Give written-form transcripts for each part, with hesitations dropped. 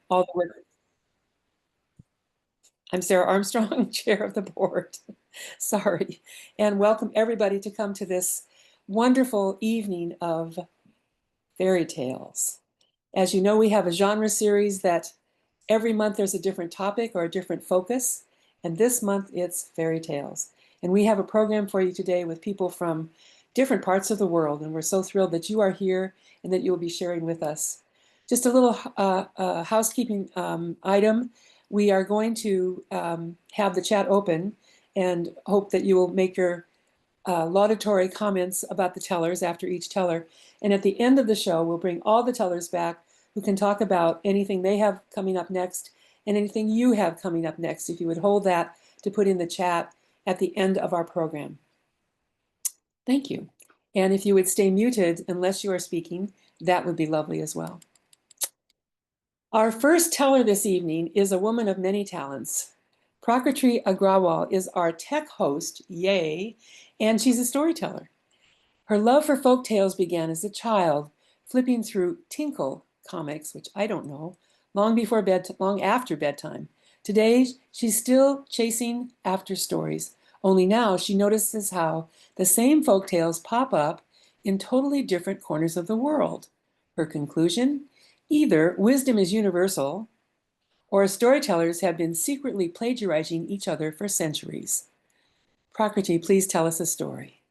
all the way. I'm Sarah Armstrong, Chair of the Board. Sorry. And welcome everybody to come to this wonderful evening of fairy tales. As you know, we have a genre series that every month there's a different topic or a different focus. And this month it's fairy tales. And we have a program for you today with people from different parts of the world. And we're so thrilled that you are here and that you'll be sharing with us. Just a little housekeeping item. We are going to have the chat open and hope that you will make your laudatory comments about the tellers after each teller. And at the end of the show, we'll bring all the tellers back who can talk about anything they have coming up next and anything you have coming up next. If you would hold that to put in the chat at the end of our program. Thank you. And if you would stay muted unless you are speaking, that would be lovely as well. Our first teller this evening is a woman of many talents. Prakriti Agrawal is our tech host, yay, and she's a storyteller. Her love for folk tales began as a child, flipping through Tinkle comics, which I don't know, long after bedtime. Today, she's still chasing after stories, only now she notices how the same folk tales pop up in totally different corners of the world. Her conclusion? Either wisdom is universal, or storytellers have been secretly plagiarizing each other for centuries. Prakriti, please tell us a story.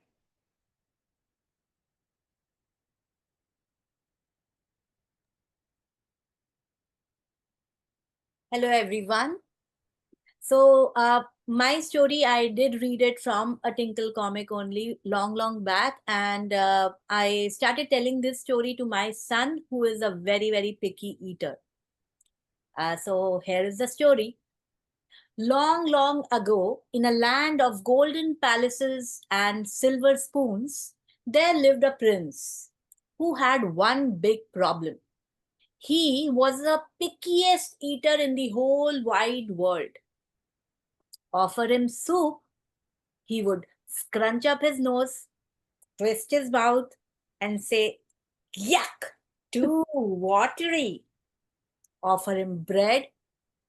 Hello, everyone. So my story, I did read it from a Tinkle comic only long back. And I started telling this story to my son, who is a very, very picky eater. So here is the story. Long ago, in a land of golden palaces and silver spoons, there lived a prince who had one big problem. He was the pickiest eater in the whole wide world. Offer him soup, he would scrunch up his nose, twist his mouth, and say, "Yuck, too watery." Offer him bread,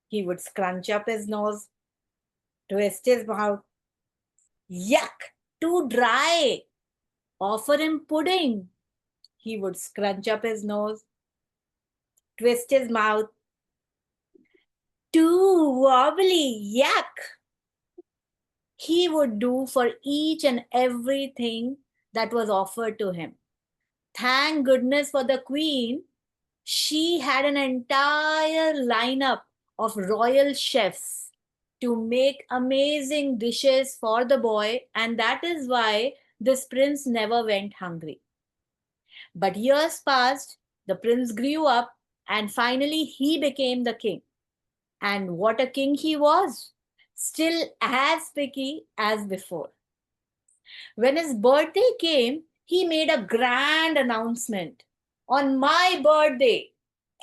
he would scrunch up his nose, twist his mouth, "Yuck, too dry." Offer him pudding, he would scrunch up his nose, twist his mouth, "Too wobbly, yuck." He would do for each and everything that was offered to him. Thank goodness for the queen. She had an entire lineup of royal chefs to make amazing dishes for the boy, and that is why this prince never went hungry. But years passed, the prince grew up, and finally he became the king. And what a king he was! Still as picky as before. When his birthday came, he made a grand announcement. On my birthday,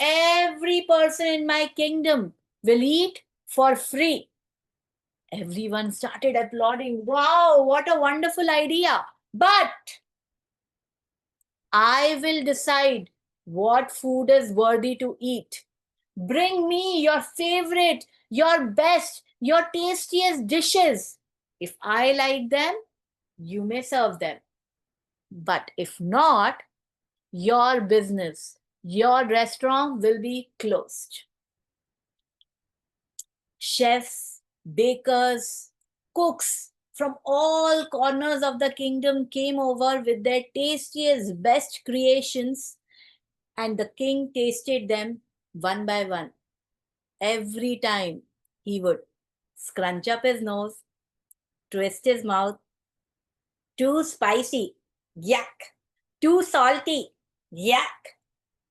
every person in my kingdom will eat for free. Everyone started applauding. Wow, what a wonderful idea. But I will decide what food is worthy to eat. Bring me your favorite, your best, your tastiest dishes. If I like them, you may serve them. But if not, your business, your restaurant will be closed. Chefs, bakers, cooks from all corners of the kingdom came over with their tastiest, best creations, and the king tasted them one by one. Every time he would scrunch up his nose, twist his mouth. Too spicy, yuck. Too salty, yuck.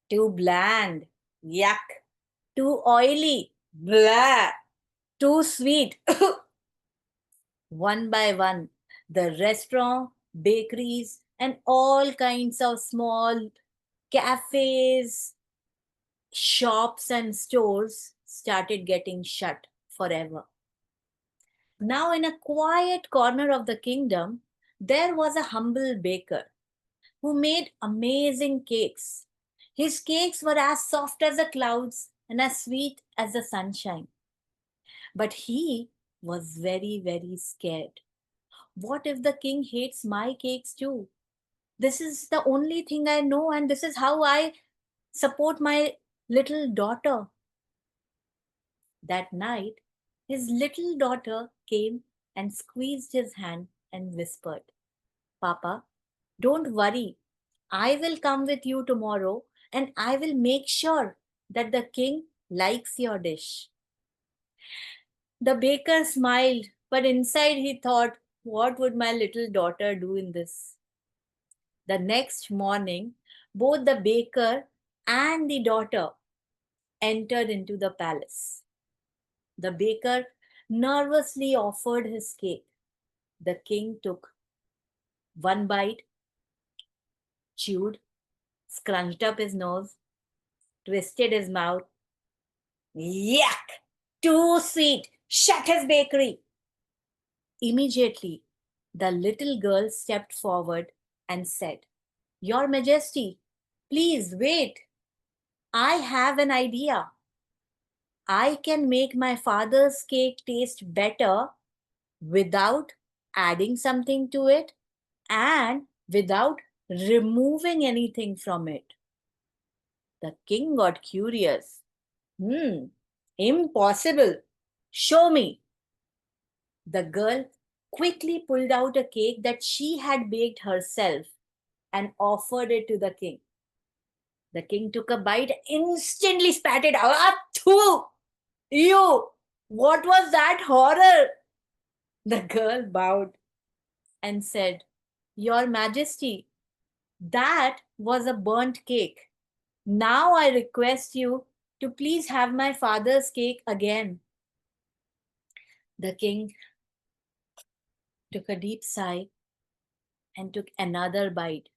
Too bland, yuck. Too oily, blah. Too sweet. One by one, the restaurant, bakeries, and all kinds of small cafes, shops, and stores started getting shut forever. Now, in a quiet corner of the kingdom, there was a humble baker who made amazing cakes. His cakes were as soft as the clouds and as sweet as the sunshine. But he was very, very scared. What if the king hates my cakes too? This is the only thing I know, and this is how I support my little daughter. That night, his little daughter came and squeezed his hand and whispered, Papa, don't worry. I will come with you tomorrow and I will make sure that the king likes your dish. The baker smiled, but inside he thought, what would my little daughter do in this? The next morning, both the baker and the daughter entered into the palace. The baker nervously offered his cake. The king took one bite, chewed, scrunched up his nose, twisted his mouth. Yuck! Too sweet! Shut his bakery! Immediately, the little girl stepped forward and said, Your Majesty, please wait. I have an idea. I can make my father's cake taste better without adding something to it and without removing anything from it. The king got curious. Impossible. Show me. The girl quickly pulled out a cake that she had baked herself and offered it to the king. The king took a bite and instantly spat it out. Achoo! You! What was that horror? The girl bowed and said, Your Majesty, that was a burnt cake. Now I request you to please have my father's cake again. The king took a deep sigh and took another bite.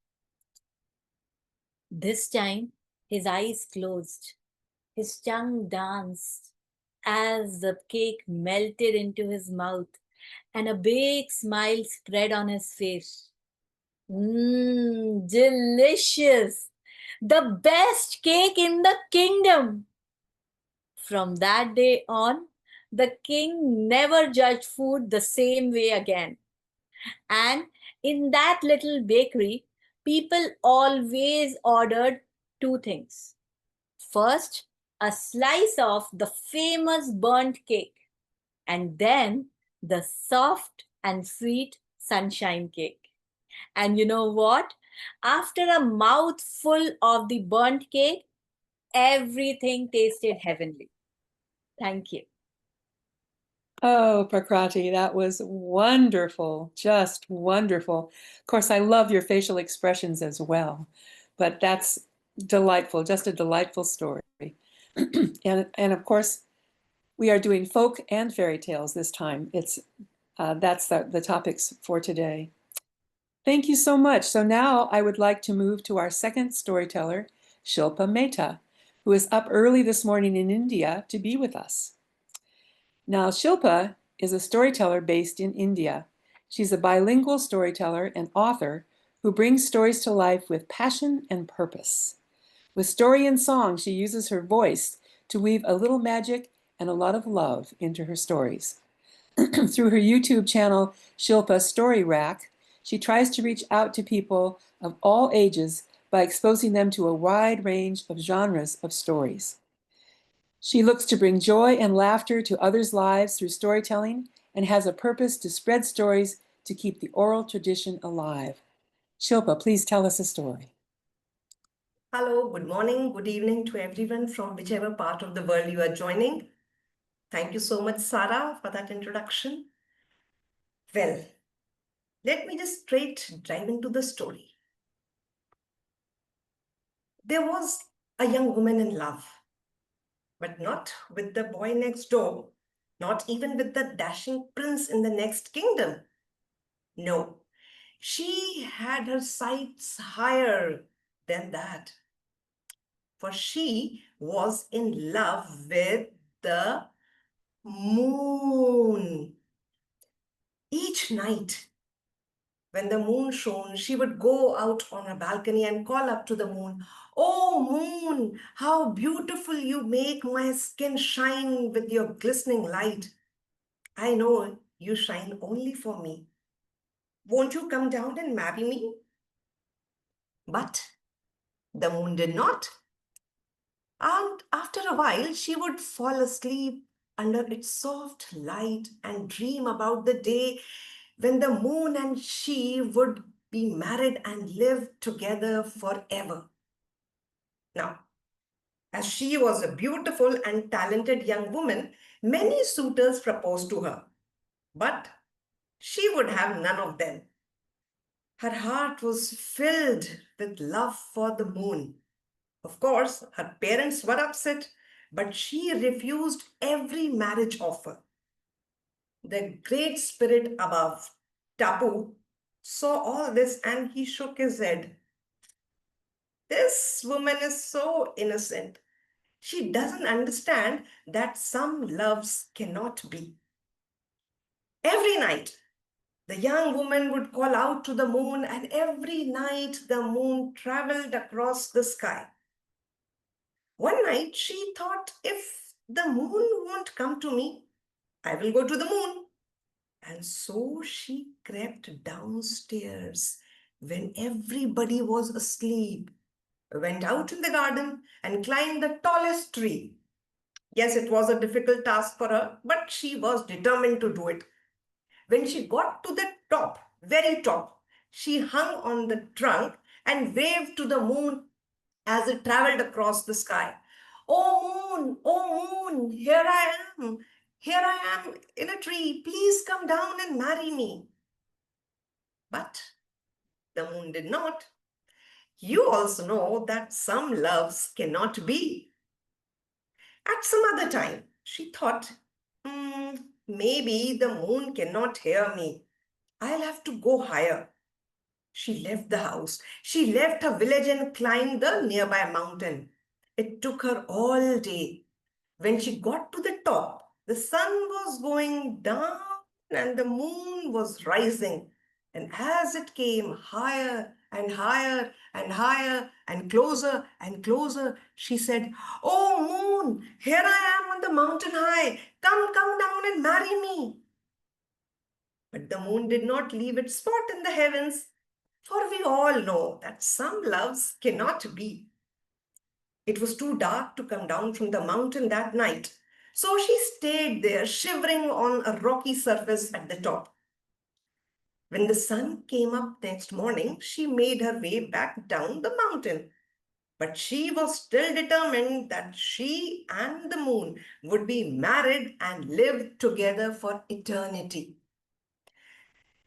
This time, his eyes closed, his tongue danced as the cake melted into his mouth, and a big smile spread on his face. Delicious! The best cake in the kingdom! From that day on, the king never judged food the same way again. And in that little bakery, people always ordered two things. First, a slice of the famous burnt cake, and then the soft and sweet sunshine cake. And you know what? After a mouthful of the burnt cake, everything tasted heavenly. Thank you. Oh, Prakrati, that was wonderful, just wonderful. Of course, I love your facial expressions as well, but that's delightful, just a delightful story. And of course, we are doing folk and fairy tales this time. That's the topics for today. Thank you so much. So now I would like to move to our second storyteller, Shilpa Mehta, who is up early this morning in India to be with us. Now, Shilpa is a storyteller based in India. She's a bilingual storyteller and author who brings stories to life with passion and purpose. With story and song, she uses her voice to weave a little magic and a lot of love into her stories. Through her YouTube channel, Shilpa Story Rack, she tries to reach out to people of all ages by exposing them to a wide range of genres of stories. She looks to bring joy and laughter to others' lives through storytelling and has a purpose to spread stories to keep the oral tradition alive. Shilpa, please tell us a story. Hello, good morning, good evening to everyone from whichever part of the world you are joining. Thank you so much, Sarah, for that introduction. Well, let me just straight dive into the story. There was a young woman in love, but not with the boy next door, not even with the dashing prince in the next kingdom. No, she had her sights higher than that, for she was in love with the moon. Each night, When the moon shone, she would go out on her balcony and call up to the moon, "Oh, moon, how beautiful you make my skin shine with your glistening light. I know you shine only for me. Won't you come down and marry me?" But the moon did not. And after a while, she would fall asleep under its soft light and dream about the day when the moon and she would be married and live together forever. Now, as she was a beautiful and talented young woman, many suitors proposed to her, but she would have none of them. Her heart was filled with love for the moon. Of course, her parents were upset, but she refused every marriage offer. The great spirit above, Tapu, saw all this and he shook his head. This woman is so innocent. She doesn't understand that some loves cannot be. Every night, the young woman would call out to the moon, and every night the moon traveled across the sky. One night she thought, if the moon won't come to me, I will go to the moon. And so she crept downstairs when everybody was asleep, went out in the garden and climbed the tallest tree. Yes, it was a difficult task for her, but she was determined to do it. When she got to the top, very top, she hung on the trunk and waved to the moon as it traveled across the sky. Oh moon, here I am. Here I am in a tree. Please come down and marry me." But the moon did not. You also know that some loves cannot be. At some other time, she thought, maybe the moon cannot hear me. I'll have to go higher. She left the house. She left her village and climbed the nearby mountain. It took her all day. When she got to the top, the sun was going down and the moon was rising. And as it came higher and higher and higher and closer, she said, "Oh moon, here I am on the mountain high. Come down and marry me." But the moon did not leave its spot in the heavens, for we all know that some loves cannot be. It was too dark to come down from the mountain that night, so she stayed there, shivering on a rocky surface at the top. When the sun came up next morning, she made her way back down the mountain. But she was still determined that she and the moon would be married and live together for eternity.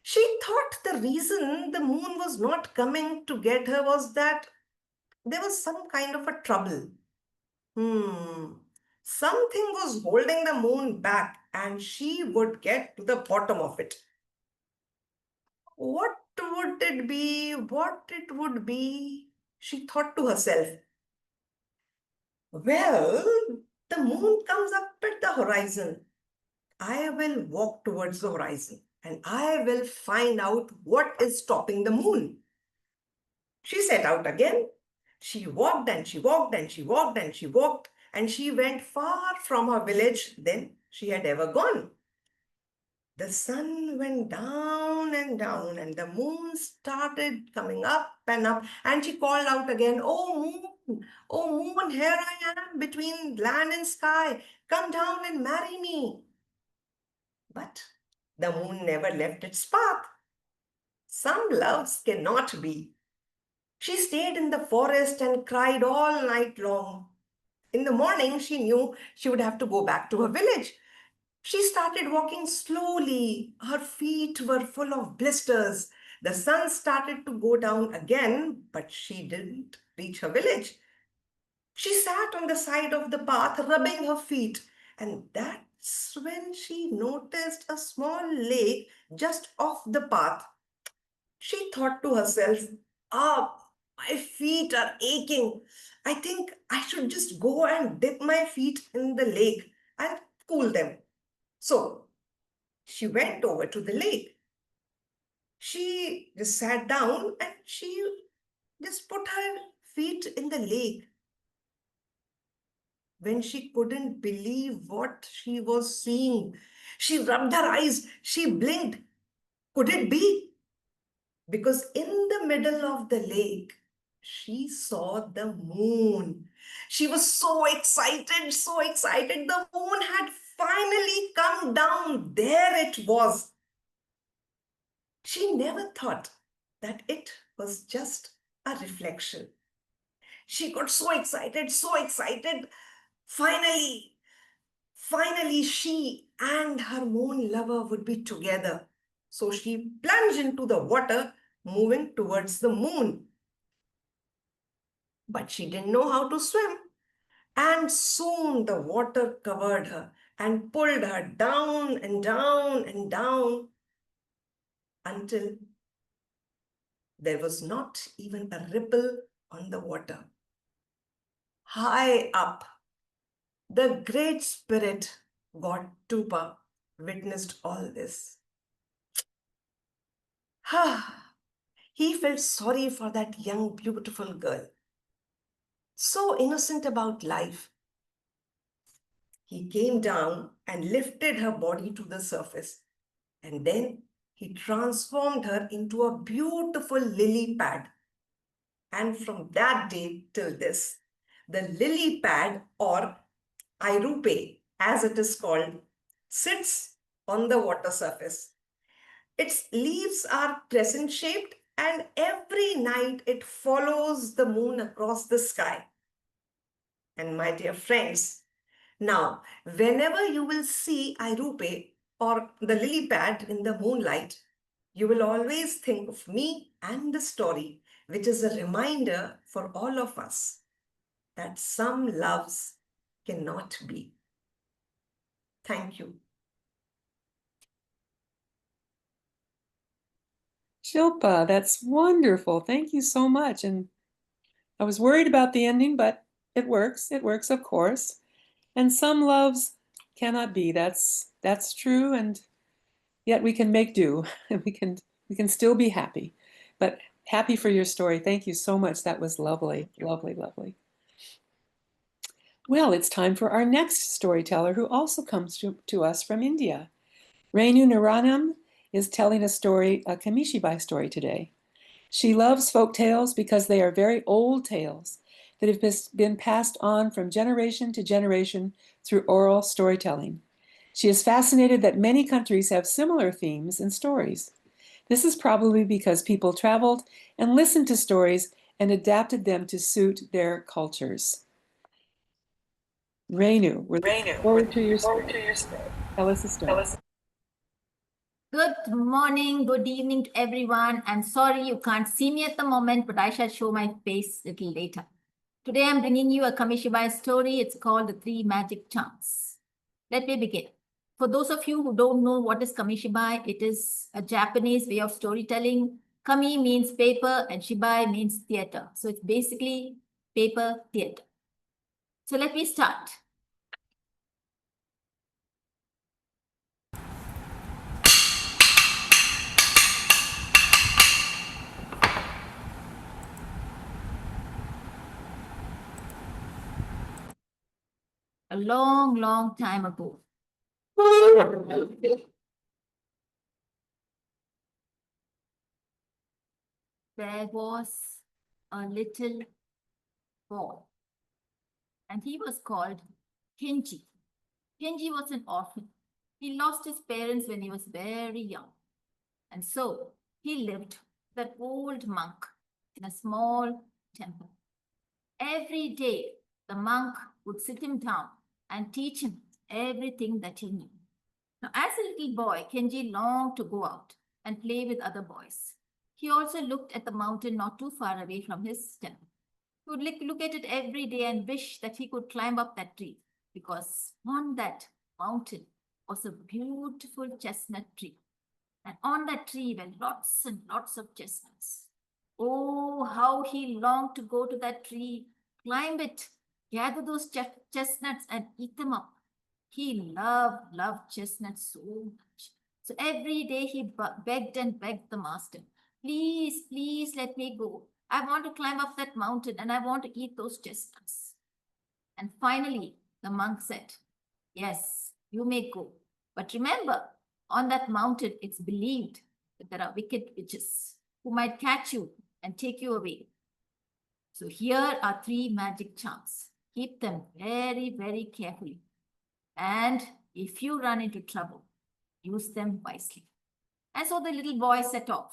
She thought the reason the moon was not coming to get her was that there was some kind of a trouble. Something was holding the moon back and she would get to the bottom of it. What would it be? What it would be? She thought to herself. Well, the moon comes up at the horizon. I will walk towards the horizon and I will find out what is stopping the moon. She set out again. She walked and she walked and she walked and she walked, and she went far from her village than she had ever gone. The sun went down and down, and the moon started coming up and up, and she called out again, oh moon, here I am between land and sky. Come down and marry me." But the moon never left its path. Some loves cannot be. She stayed in the forest and cried all night long. In the morning, she knew she would have to go back to her village. She started walking slowly. Her feet were full of blisters. The sun started to go down again, but she didn't reach her village. She sat on the side of the path, rubbing her feet, and that's when she noticed a small lake just off the path. She thought to herself, my feet are aching. I think I should just go and dip my feet in the lake and cool them. So she went over to the lake. She just sat down and she just put her feet in the lake. When she couldn't believe what she was seeing, she rubbed her eyes, she blinked. Could it be? Because in the middle of the lake, she saw the moon. She was so excited, so excited. The moon had finally come down. There it was. She never thought that it was just a reflection. She got so excited, so excited. Finally, finally, she and her moon lover would be together. So she plunged into the water, moving towards the moon. But she didn't know how to swim. And soon the water covered her and pulled her down and down and down until there was not even a ripple on the water. High up, the Great Spirit, God Tupa, witnessed all this. He felt sorry for that young, beautiful girl, so innocent about life. He came down and lifted her body to the surface, and then he transformed her into a beautiful lily pad. And from that day till this, the lily pad, or Irupe as it is called, sits on the water surface. Its leaves are crescent shaped, and every night it follows the moon across the sky. And my dear friends, now whenever you will see Irupe or the lily pad in the moonlight, you will always think of me and the story, which is a reminder for all of us that some loves cannot be. Thank you. Shilpa, that's wonderful. Thank you so much. And I was worried about the ending, but it works. It works, of course. And some loves cannot be. That's true, and yet we can make do. And we can still be happy. But happy for your story. Thank you so much. That was lovely. Lovely, lovely. Well, it's time for our next storyteller who also comes to us from India. Renu Naranam is telling a story, a Kamishibai story today. She loves folk tales because they are very old tales that have been passed on from generation to generation through oral storytelling. She is fascinated that many countries have similar themes and stories. This is probably because people traveled and listened to stories and adapted them to suit their cultures. Renu, we're looking forward to your story. Tell us a story. Good morning, good evening to everyone. I'm sorry you can't see me at the moment, but I shall show my face a little later. Today I'm bringing you a Kamishibai story. It's called The Three Magic Charms. Let me begin. For those of you who don't know what is Kamishibai, it is a Japanese way of storytelling. Kami means paper and Shibai means theater. So it's basically paper theater. So let me start. A long, long time ago. There was a little boy, and he was called Kenji. Kenji was an orphan. He lost his parents when he was very young, and so he lived with an old monk in a small temple. Every day, the monk would sit him down and teach him everything that he knew. Now, as a little boy, Kenji longed to go out and play with other boys. He also looked at the mountain not too far away from his temple. He would look at it every day and wish that he could climb up that tree, because on that mountain was a beautiful chestnut tree. And on that tree were lots and lots of chestnuts. Oh, how he longed to go to that tree, climb it, gather those chestnuts and eat them up. He loved chestnuts so much. So every day he begged and begged the master, please, please let me go. I want to climb up that mountain and I want to eat those chestnuts. And finally, the monk said, yes, you may go. But remember, on that mountain, it's believed that there are wicked witches who might catch you and take you away. So here are 3 magic charms. Keep them very, very carefully. And if you run into trouble, use them wisely. And so the little boy set off.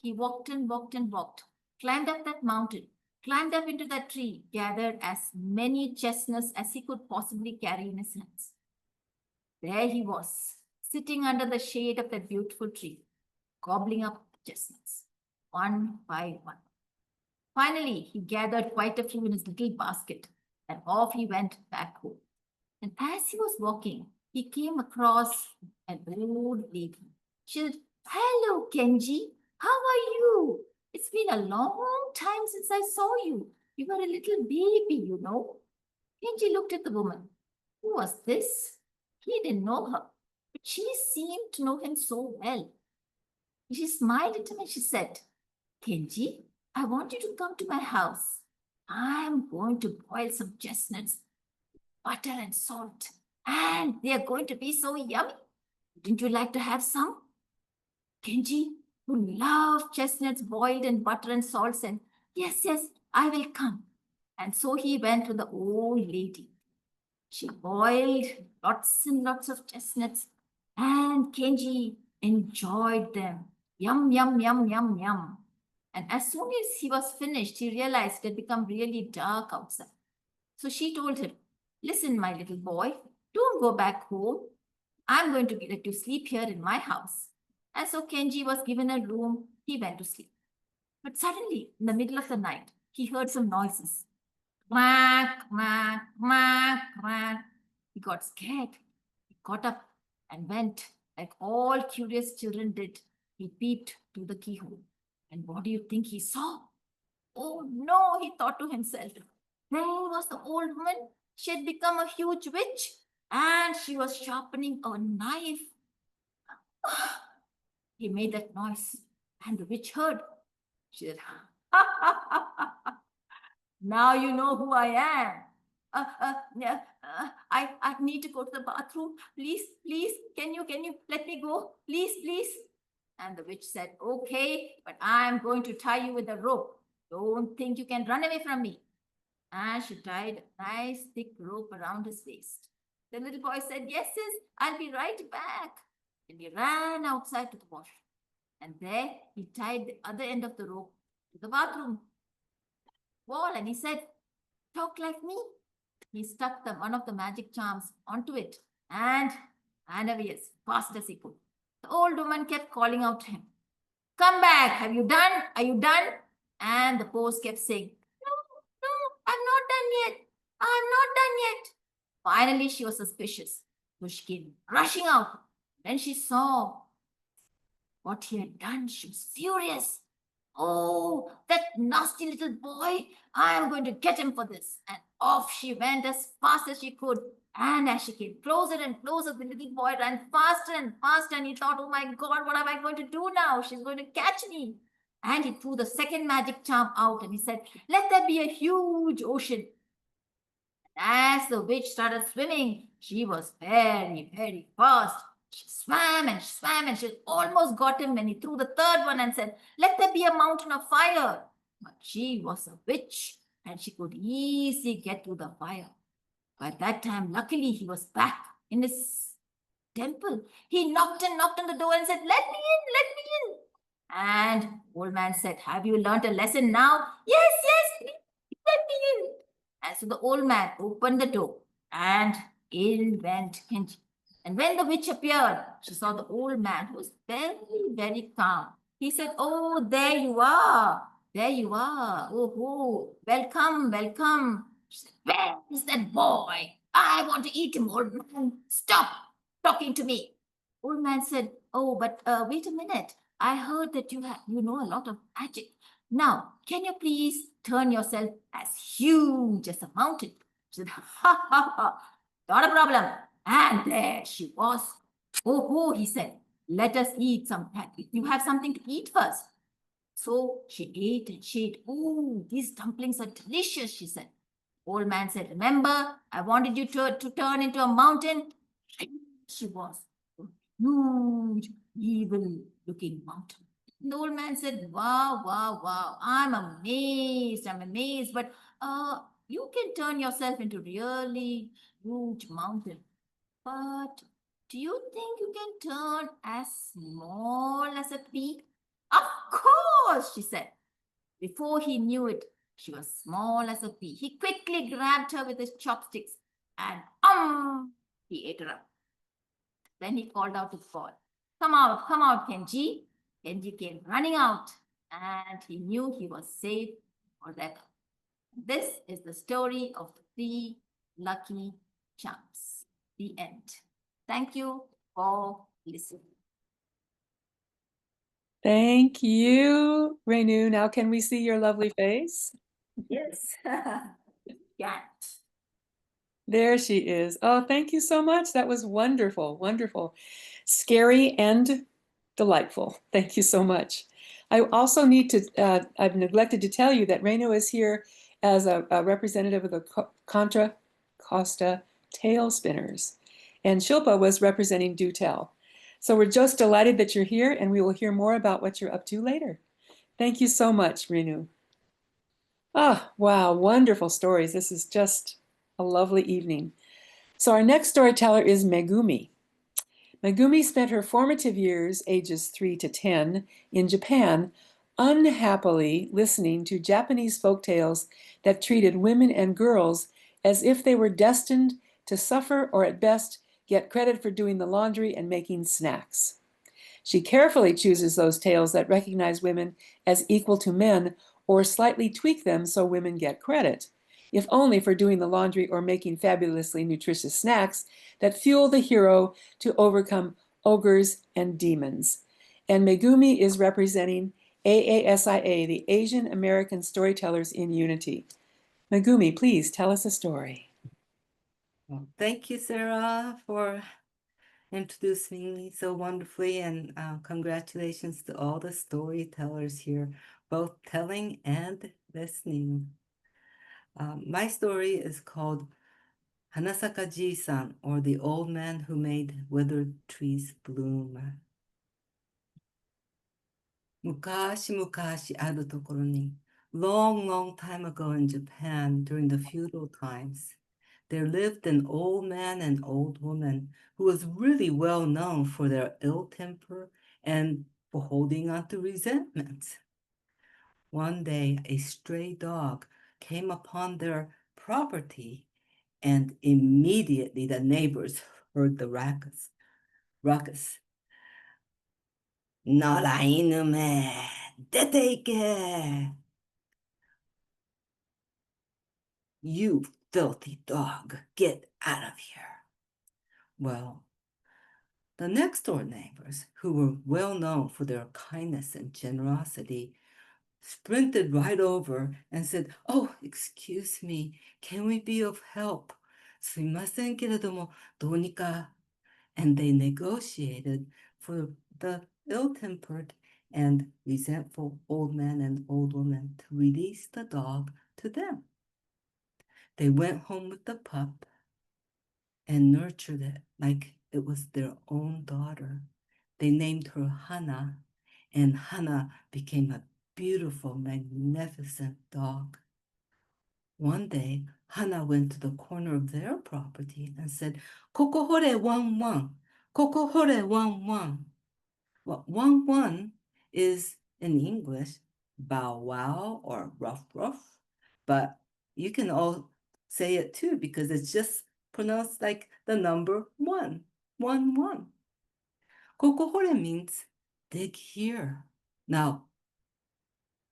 He walked and walked and walked, climbed up that mountain, climbed up into that tree, gathered as many chestnuts as he could possibly carry in his hands. There he was, sitting under the shade of that beautiful tree, gobbling up the chestnuts, one by one. Finally, he gathered quite a few in his little basket, and off he went back home. And as he was walking, he came across an old lady. She said, hello, Kenji. How are you? It's been a long time since I saw you. You were a little baby, you know. Kenji looked at the woman. Who was this? He didn't know her, but she seemed to know him so well. She smiled at him and she said, Kenji, I want you to come to my house. I'm going to boil some chestnuts, butter and salt, and they are going to be so yummy. Wouldn't you like to have some? Kenji, who loved chestnuts boiled in butter and salt, said, yes, yes, I will come. And so he went to the old lady. She boiled lots and lots of chestnuts, and Kenji enjoyed them. Yum, yum, yum, yum, yum. And as soon as he was finished, he realized it had become really dark outside. So she told him, listen, my little boy, don't go back home. I'm going to let you sleep here in my house. And so Kenji was given a room. He went to sleep. But suddenly, in the middle of the night, he heard some noises. Quack, quack, quack, quack. He got scared. He got up and went, like all curious children did. He peeped through the keyhole. And what do you think he saw? Oh no, he thought to himself. There was the old woman. She had become a huge witch and she was sharpening a knife. He made that noise and the witch heard. She said, ha, ha, ha, ha, ha. Now you know who I am. I need to go to the bathroom. Please, please, can you let me go? Please, please. And the witch said, okay, but I'm going to tie you with a rope. Don't think you can run away from me. And she tied a nice thick rope around his waist. The little boy said, yes, yes, I'll be right back. And he ran outside to the washroom. And there he tied the other end of the rope to the bathroom wall. And he said, talk like me. He stuck one of the magic charms onto it and ran away as fast as he could. The old woman kept calling out to him, come back, have you done? Are you done? And the post kept saying, no, I'm not done yet. I'm not done yet. Finally, she was suspicious. So she came rushing out. When she saw what he had done, she was furious. Oh, that nasty little boy. I am going to get him for this. And off she went as fast as she could. And as she came closer and closer, the little boy ran faster and faster. And he thought, oh my God, what am I going to do now? She's going to catch me. And he threw the second magic charm out and he said, let there be a huge ocean. As the witch started swimming, she was very, very fast. She swam and swam and she almost got him when he threw the third one and said, let there be a mountain of fire. But she was a witch and she could easily get through the fire. By that time, luckily, he was back in his temple. He knocked and knocked on the door and said, let me in, let me in. And old man said, have you learnt a lesson now? Yes, yes, let me in. And so the old man opened the door and in went Kenji. And when the witch appeared, she saw the old man who was very, very calm. He said, oh, there you are. There you are. Oh, welcome, welcome. She said, where is that boy? I want to eat him, old man. Stop talking to me. Old man said, oh, but wait a minute. I heard that you know a lot of magic. Now, can you please turn yourself as huge as a mountain? She said, ha, ha, ha, not a problem. And there she was. Oh, he said, let us eat some. You have something to eat first. So she ate and she ate. Oh, these dumplings are delicious, she said. Old man said, remember, I wanted you to turn into a mountain. She was a huge, evil-looking mountain. The old man said, wow, wow, wow, I'm amazed, but you can turn yourself into really huge mountain. But do you think you can turn as small as a pea? Of course, she said. Before he knew it, she was small as a pea. He quickly grabbed her with his chopsticks and he ate her up. Then he called out his boy. Come out, Kenji. Kenji came running out and he knew he was safe forever. This is the story of the 3 lucky chumps. The end. Thank you for listening. Thank you, Renu. Now can we see your lovely face? Yes. Yeah. There she is. Oh, thank you so much. That was wonderful, wonderful. Scary and delightful. Thank you so much. I also need to, I've neglected to tell you that Reno is here as a representative of the Contra Costa Tail Spinners. And Shilpa was representing Do Tell. So we're just delighted that you're here, and we will hear more about what you're up to later. Thank you so much, Renu. Ah, wow, wonderful stories. This is just a lovely evening. So our next storyteller is Megumi. Megumi spent her formative years, ages 3 to 10, in Japan, unhappily listening to Japanese folk tales that treated women and girls as if they were destined to suffer or at best get credit for doing the laundry and making snacks. She carefully chooses those tales that recognize women as equal to men or slightly tweak them so women get credit, if only for doing the laundry or making fabulously nutritious snacks that fuel the hero to overcome ogres and demons. And Megumi is representing AASIA, the Asian American Storytellers in Unity. Megumi, please tell us a story. Well, thank you, Sarah, for introducing me so wonderfully, and congratulations to all the storytellers here, both telling and listening. My story is called Hanasaka Ji-san, or the old man who made withered trees bloom. 昔々あるところに long time ago in Japan, during the feudal times, there lived an old man and old woman who was really well known for their ill temper and for holding on to resentments. One day, a stray dog came upon their property, and immediately the neighbors heard the ruckus. 野良犬め、出て行け! You filthy dog, get out of here. Well, the next door neighbors, who were well known for their kindness and generosity, sprinted right over and said, "Oh, excuse me, can we be of help? すいませんけれども、どうにか." And they negotiated for the ill-tempered and resentful old man and old woman to release the dog to them. They went home with the pup and nurtured it like it was their own daughter. They named her Hana, and Hana became a beautiful, magnificent dog. One day, Hana went to the corner of their property and said, "Koko hore wan wan, koko hore wan wan." Well, wan wan is, in English, bow wow or ruff ruff, but you can all say it too because it's just pronounced like the number 1, 1, 1. Koko hore means dig here. Now,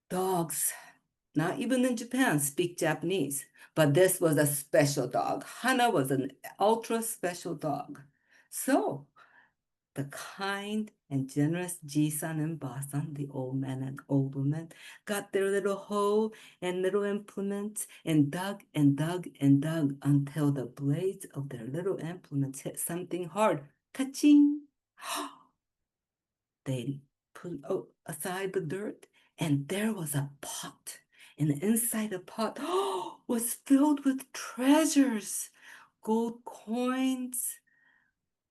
dogs, not even in Japan, speak Japanese, but this was a special dog. Hana was an ultra special dog. So the kind and generous Ji-san and Ba-san, the old man and old woman, got their little hoe and little implements and dug and dug and dug until the blades of their little implements hit something hard. Ka-ching! They put aside the dirt, and there was a pot. And inside the pot was filled with treasures, gold coins,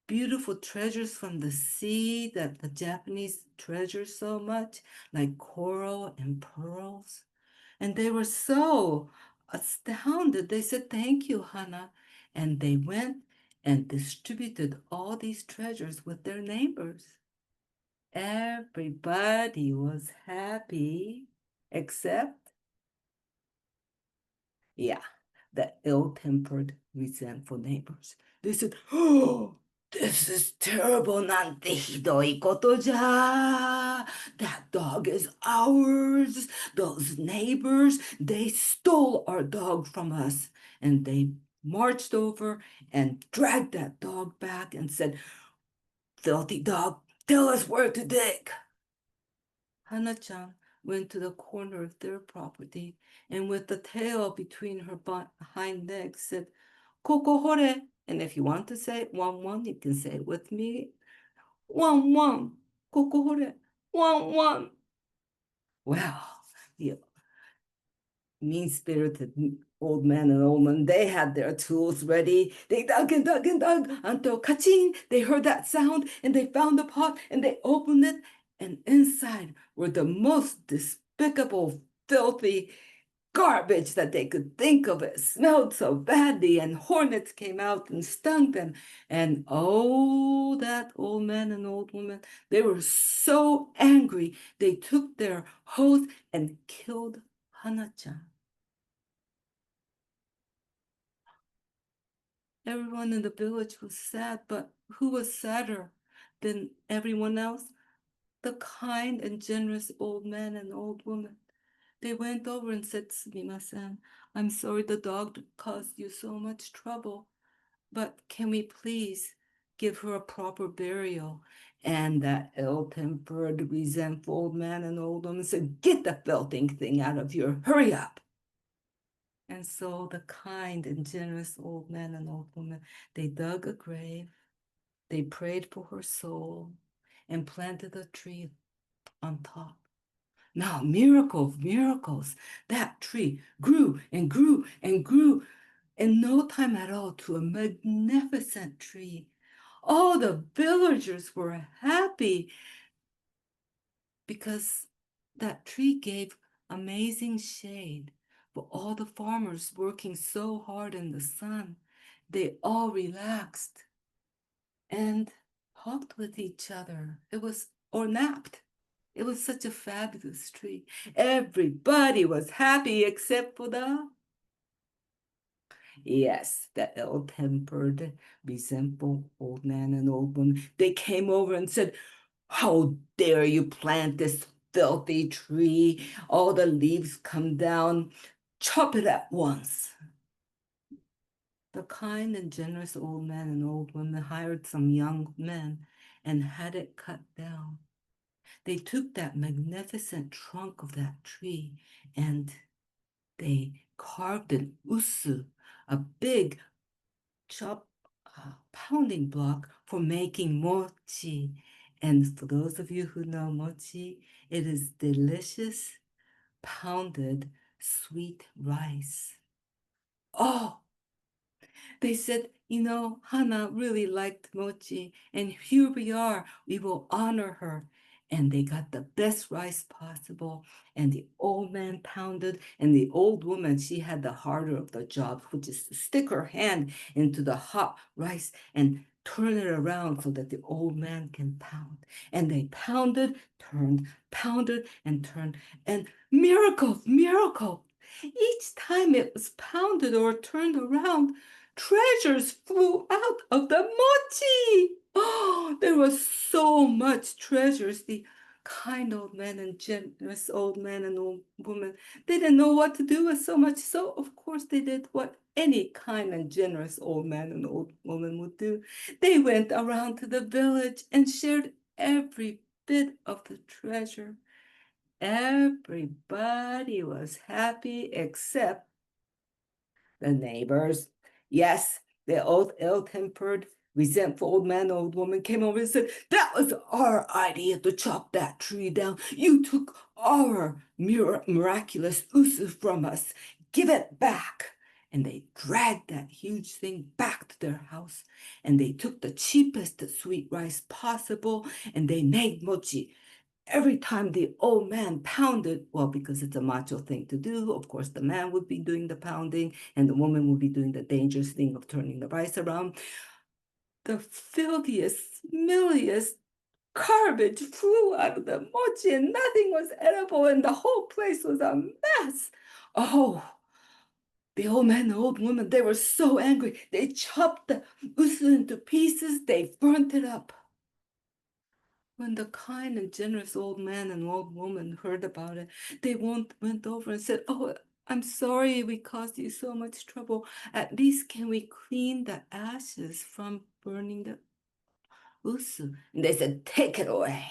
beautiful treasures from the sea that the Japanese treasure so much, like coral and pearls. And they were so astounded. They said, "Thank you, Hana." And they went and distributed all these treasures with their neighbors. Everybody was happy except, yeah, the ill-tempered, resentful neighbors. They said, "Oh, this is terrible, なんてひどいことじゃ. That dog is ours. Those neighbors, they stole our dog from us." And they marched over and dragged that dog back and said, "Filthy dog, tell us where to dig." Hana-chan went to the corner of their property and with the tail between her hind legs said, "Koko hore." And if you want to say "wan wan," you can say it with me. "Wan wan, koko hore, wan wan." Well, the mean-spirited old man and old woman, they had their tools ready. They dug and dug and dug until ka-ching, they heard that sound and they found the pot and they opened it. And inside were the most despicable, filthy garbage that they could think of. It smelled so badly, and hornets came out and stung them. And oh, that old man and old woman, they were so angry, they took their hoes and killed Hana-chan. Everyone in the village was sad, but who was sadder than everyone else? The kind and generous old man and old woman. They went over and said, "Sumimasen, I'm sorry the dog caused you so much trouble, but can we please give her a proper burial?" And that ill-tempered, resentful old man and old woman said, "Get the filthy thing out of here, hurry up." And so the kind and generous old man and old woman, they dug a grave, they prayed for her soul, and planted a tree on top. Now, miracle of miracles, that tree grew and grew and grew in no time at all to a magnificent tree. All the villagers were happy because that tree gave amazing shade for all the farmers working so hard in the sun. They all relaxed and talked with each other. Or napped. It was such a fabulous tree. Everybody was happy except for yes, the ill-tempered, resentful old man and old woman. They came over and said, "How dare you plant this filthy tree? All the leaves come down. Chop it at once." The kind and generous old man and old woman hired some young men and had it cut down. They took that magnificent trunk of that tree and they carved an usu, a big pounding block for making mochi. And for those of you who know mochi, it is delicious pounded sweet rice. Oh, they said, Hana really liked mochi, and here we are, we will honor her. And they got the best rice possible, and the old man pounded, and the old woman, she had the harder of the job, which is to stick her hand into the hot rice and turn it around so that the old man can pound. And they pounded, turned, pounded, and turned, and miracle, miracle. Each time it was pounded or turned around, treasures flew out of the mochi. Oh, there was so much treasures. The kind old man and generous old man and old woman, they didn't know what to do with so much. So, of course, they did what any kind and generous old man and old woman would do. They went around to the village and shared every bit of the treasure. Everybody was happy except the neighbors. Yes, the old ill-tempered, resentful old man, old woman came over and said, "That was our idea to chop that tree down. You took our miraculous usu from us. Give it back." And they dragged that huge thing back to their house, and they took the cheapest sweet rice possible, and they made mochi. Every time the old man pounded, well, because it's a macho thing to do, of course, the man would be doing the pounding and the woman would be doing the dangerous thing of turning the rice around. The filthiest, smelliest garbage flew out of the mochi and nothing was edible and the whole place was a mess. Oh, the old man and the old woman, they were so angry. They chopped the usu into pieces. They burnt it up. When the kind and generous old man and old woman heard about it, they went over and said, "Oh, I'm sorry we caused you so much trouble. At least can we clean the ashes from burning the usu?" And they said, "Take it away."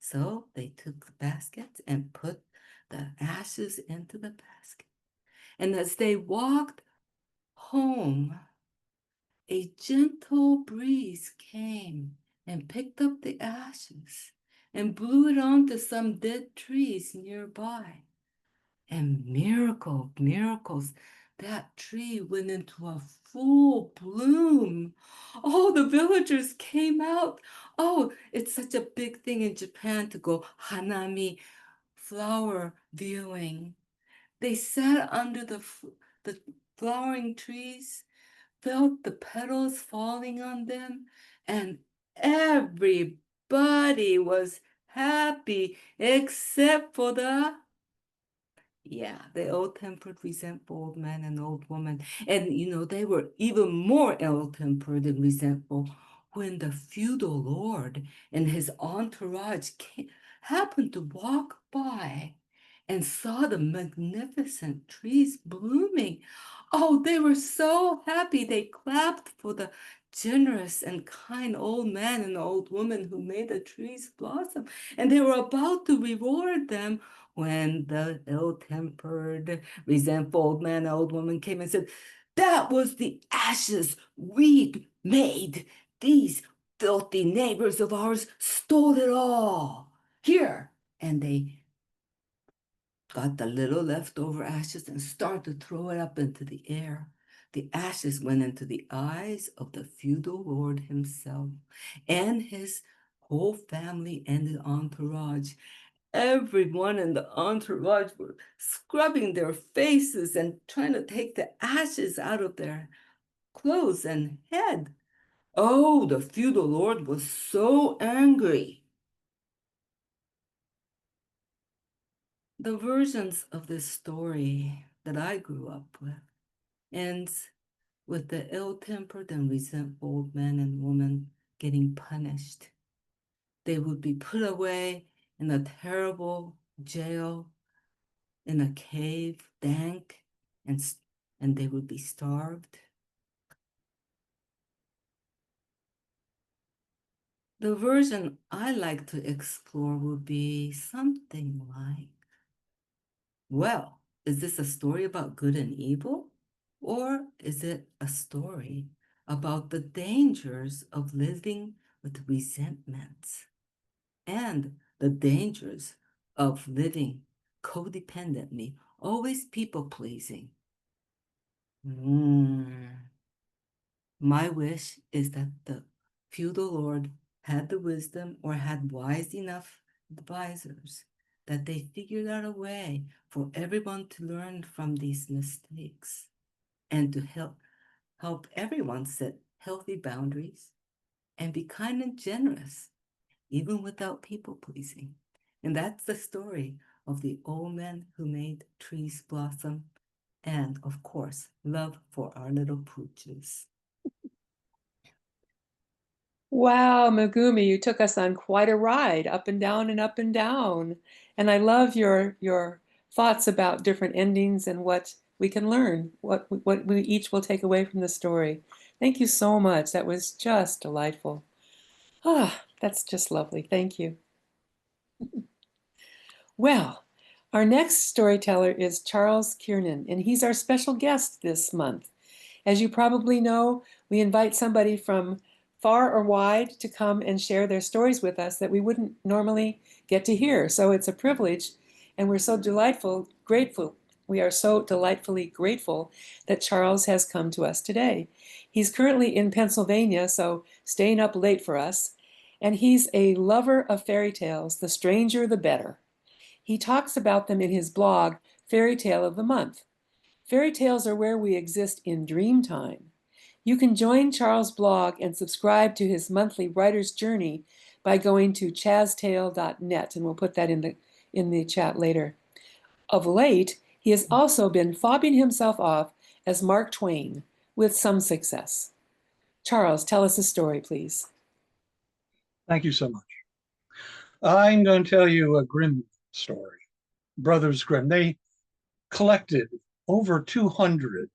So they took the baskets and put the ashes into the basket. And as they walked home, a gentle breeze came and picked up the ashes and blew it onto some dead trees nearby. And miracle, miracles, that tree went into a full bloom. Oh, the villagers came out. Oh, it's such a big thing in Japan to go hanami, flower viewing. They sat under the flowering trees, felt the petals falling on them, and everybody was happy except for the ill-tempered, resentful old man and old woman. And they were even more ill-tempered and resentful when the feudal lord and his entourage happened to walk by and saw the magnificent trees blooming. Oh, they were so happy. They clapped for the generous and kind old man and old woman who made the trees blossom. And they were about to reward them when the ill-tempered, resentful old man and old woman came and said, "That was the ashes we made. These filthy neighbors of ours stole it all. Here." And they got the little leftover ashes and started to throw it up into the air. The ashes went into the eyes of the feudal lord himself and his whole family and the entourage. Everyone in the entourage were scrubbing their faces and trying to take the ashes out of their clothes and head. Oh, the feudal lord was so angry. The versions of this story that I grew up with ends with the ill-tempered and resentful old man and woman getting punished. They would be put away in a terrible jail, in a cave, dank, and they would be starved. The version I like to explore would be something like, well, is this a story about good and evil? Or is it a story about the dangers of living with resentments and the dangers of living codependently, always people-pleasing? My wish is that the feudal lord had the wisdom or had wise enough advisors that they figured out a way for everyone to learn from these mistakes and to help everyone set healthy boundaries and be kind and generous, even without people pleasing. And that's the story of the old man who made trees blossom and, of course, love for our little pooches. Wow, Megumi, you took us on quite a ride, up and down and up and down. And I love your thoughts about different endings and what we can learn, what we each will take away from the story. Thank you so much. That was just delightful. Ah, that's just lovely. Thank you. Well, our next storyteller is Charles Kiernan, and he's our special guest this month. As you probably know, we invite somebody from far or wide to come and share their stories with us that we wouldn't normally get to hear. So it's a privilege, and we're so grateful. We are so delightfully grateful that Charles has come to us today. He's currently in Pennsylvania, so staying up late for us, and he's a lover of fairy tales, the stranger the better. He talks about them in his blog, Fairy Tale of the Month. Fairy tales are where we exist in dream time. You can join Charles' blog and subscribe to his monthly writer's journey by going to chaztale.net, and we'll put that in the chat later. Of late, he has also been fobbing himself off as Mark Twain with some success. Charles, tell us a story, please. Thank you so much. I'm going to tell you a Grimm story. Brothers Grimm, they collected over 200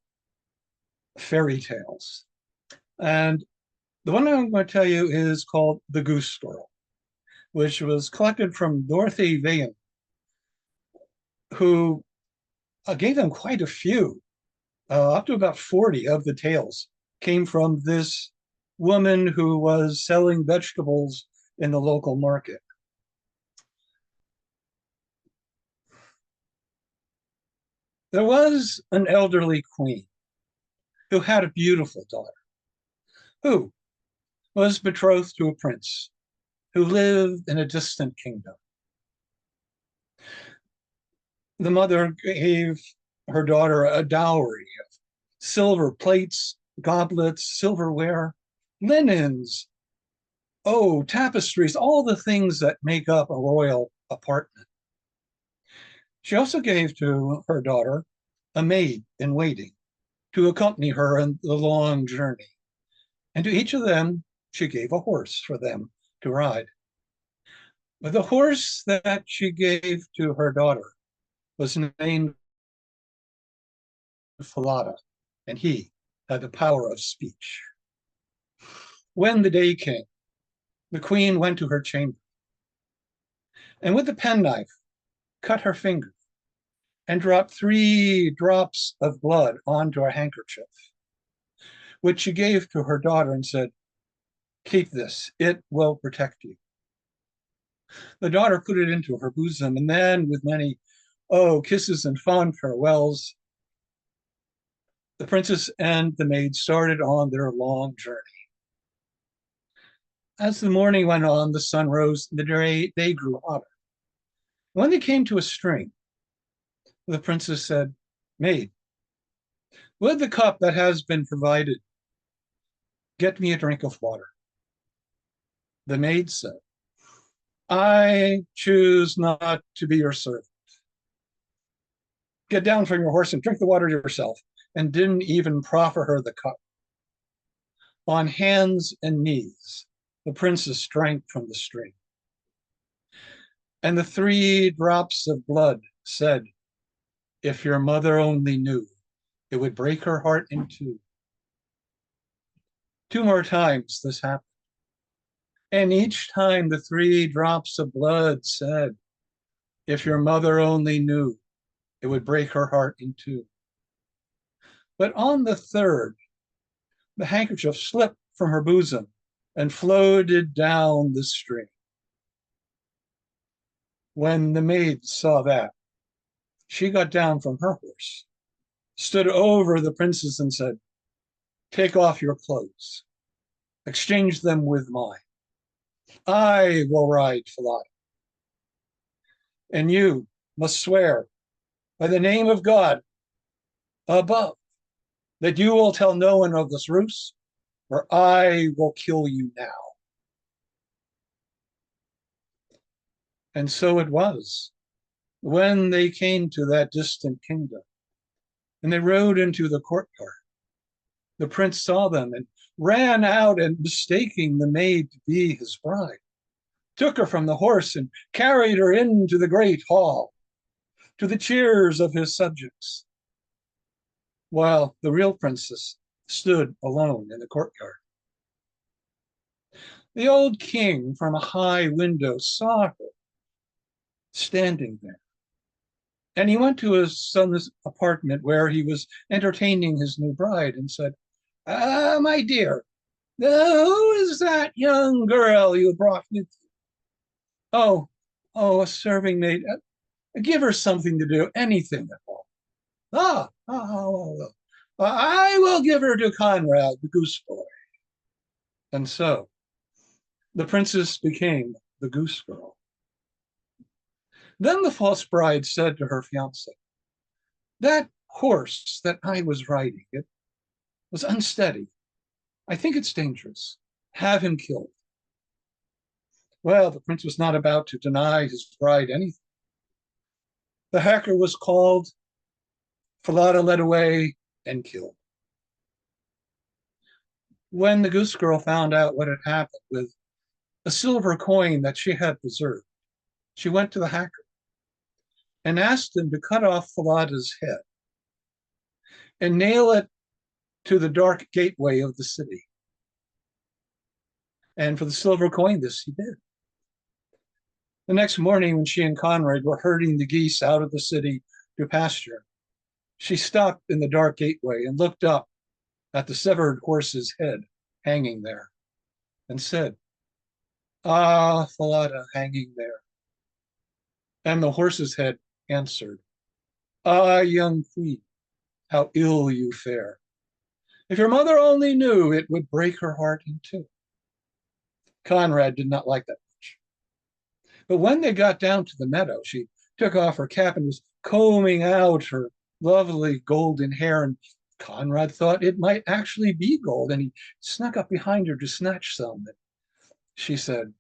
fairy tales. And the one I'm going to tell you is called The Goose Girl, which was collected from Dorothy Vaughan, who gave them quite a few. Up to about 40 of the tales came from this woman who was selling vegetables in the local market. There was an elderly queen who had a beautiful daughter who was betrothed to a prince who lived in a distant kingdom. The mother gave her daughter a dowry of silver plates, goblets, silverware, linens, tapestries, all the things that make up a royal apartment. She also gave to her daughter a maid in waiting to accompany her on the long journey. And to each of them, she gave a horse for them to ride. But the horse that she gave to her daughter was named Falada, and he had the power of speech. When the day came, the queen went to her chamber and with the penknife cut her finger and dropped 3 drops of blood onto a handkerchief, which she gave to her daughter and said, "Keep this, it will protect you." The daughter put it into her bosom, and then with many kisses and fond farewells, the princess and the maid started on their long journey. As the morning went on, the sun rose, and the day grew hotter. When they came to a stream, the princess said, "Maid, with the cup that has been provided, get me a drink of water." The maid said, "I choose not to be your servant. Get down from your horse and drink the water yourself," and didn't even proffer her the cup. On hands and knees, the princess drank from the stream. And the 3 drops of blood said, "If your mother only knew, it would break her heart in 2." 2 more times this happened. And each time the 3 drops of blood said, "If your mother only knew, it would break her heart in 2." But on the 3rd, the handkerchief slipped from her bosom and floated down the stream. When the maid saw that, she got down from her horse, stood over the princess and said, "Take off your clothes, exchange them with mine. I will ride Falada. And you must swear by the name of God above that you will tell no one of this ruse, or I will kill you now." And so it was when they came to that distant kingdom and they rode into the courtyard. The prince saw them and ran out, and mistaking the maid to be his bride, took her from the horse and carried her into the great hall to the cheers of his subjects, while the real princess stood alone in the courtyard. The old king from a high window saw her standing there, and he went to his son's apartment where he was entertaining his new bride and said, "My dear, Who is that young girl you brought with you? Oh, a serving maid. Give her something to do, anything at all. I will give her to Conrad, the goose boy. And so the princess became the goose girl. Then the false bride said to her fiance, that horse that I was riding, it was unsteady. I think it's dangerous. Have him killed. Well, the prince was not about to deny his bride anything. The hacker was called, Falada led away, and killed. When the goose girl found out what had happened with a silver coin that she had preserved, she went to the hacker and asked him to cut off Falada's head and nail it to the dark gateway of the city. And for the silver coin, this he did. The next morning, when she and Conrad were herding the geese out of the city to pasture, she stopped in the dark gateway and looked up at the severed horse's head hanging there and said, Ah, Falada hanging there. And the horse's head answered, Ah, young queen, how ill you fare. If your mother only knew, it would break her heart in two. Conrad did not like that much. But when they got down to the meadow, she took off her cap and was combing out her lovely golden hair, and Conrad thought it might actually be gold, and he snuck up behind her to snatch some. And she said,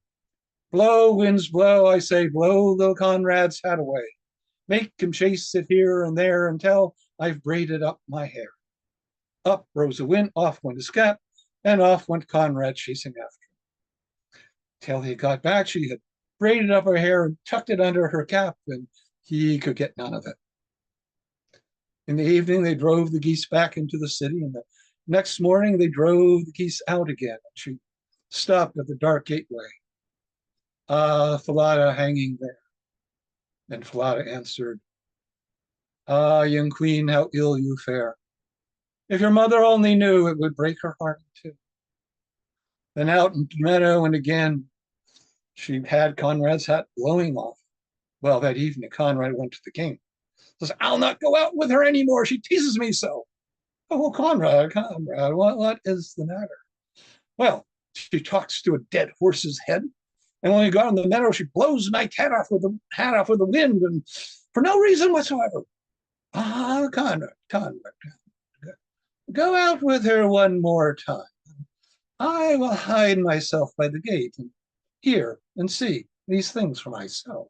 Blow, winds, blow, I say, blow little Conrad's hat away. Make him chase it here and there until I've braided up my hair. Up rose the wind, off went his cap, and off went Conrad chasing after him. Till he got back, she had braided up her hair and tucked it under her cap, and he could get none of it. In the evening, they drove the geese back into the city, and the next morning they drove the geese out again. She stopped at the dark gateway. Ah, Falada hanging there. And Falada answered, Ah, young queen, how ill you fare. If your mother only knew, it would break her heart in two. Then out into the meadow, and again she had Conrad's hat blowing off. Well, that evening Conrad went to the king. Says, I'll not go out with her anymore. She teases me so. Oh, Conrad, what is the matter? Well, she talks to a dead horse's head. And when we got in the meadow, she blows my hat off with the wind, and for no reason whatsoever. Ah, Conrad, go out with her one more time. I will hide myself by the gate and hear and see these things for myself.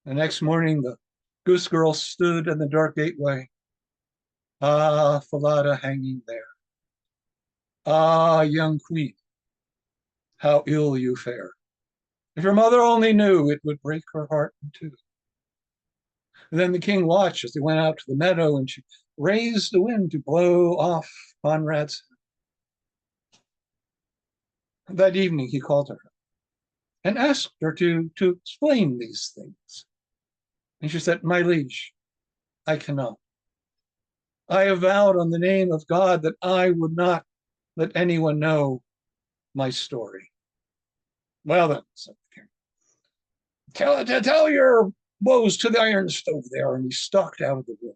The next morning, the goose girl stood in the dark gateway. Ah, Falada hanging there. Ah, young queen, how ill you fare. If your mother only knew, it would break her heart in two. And then the king watched as they went out to the meadow, and she raised the wind to blow off Conrad's head. That evening he called her and asked her to explain these things. And she said, My liege, I cannot. I have vowed on the name of God that I would not let anyone know my story. Well then, said the king, tell your woes to the iron stove there, and he stalked out of the room.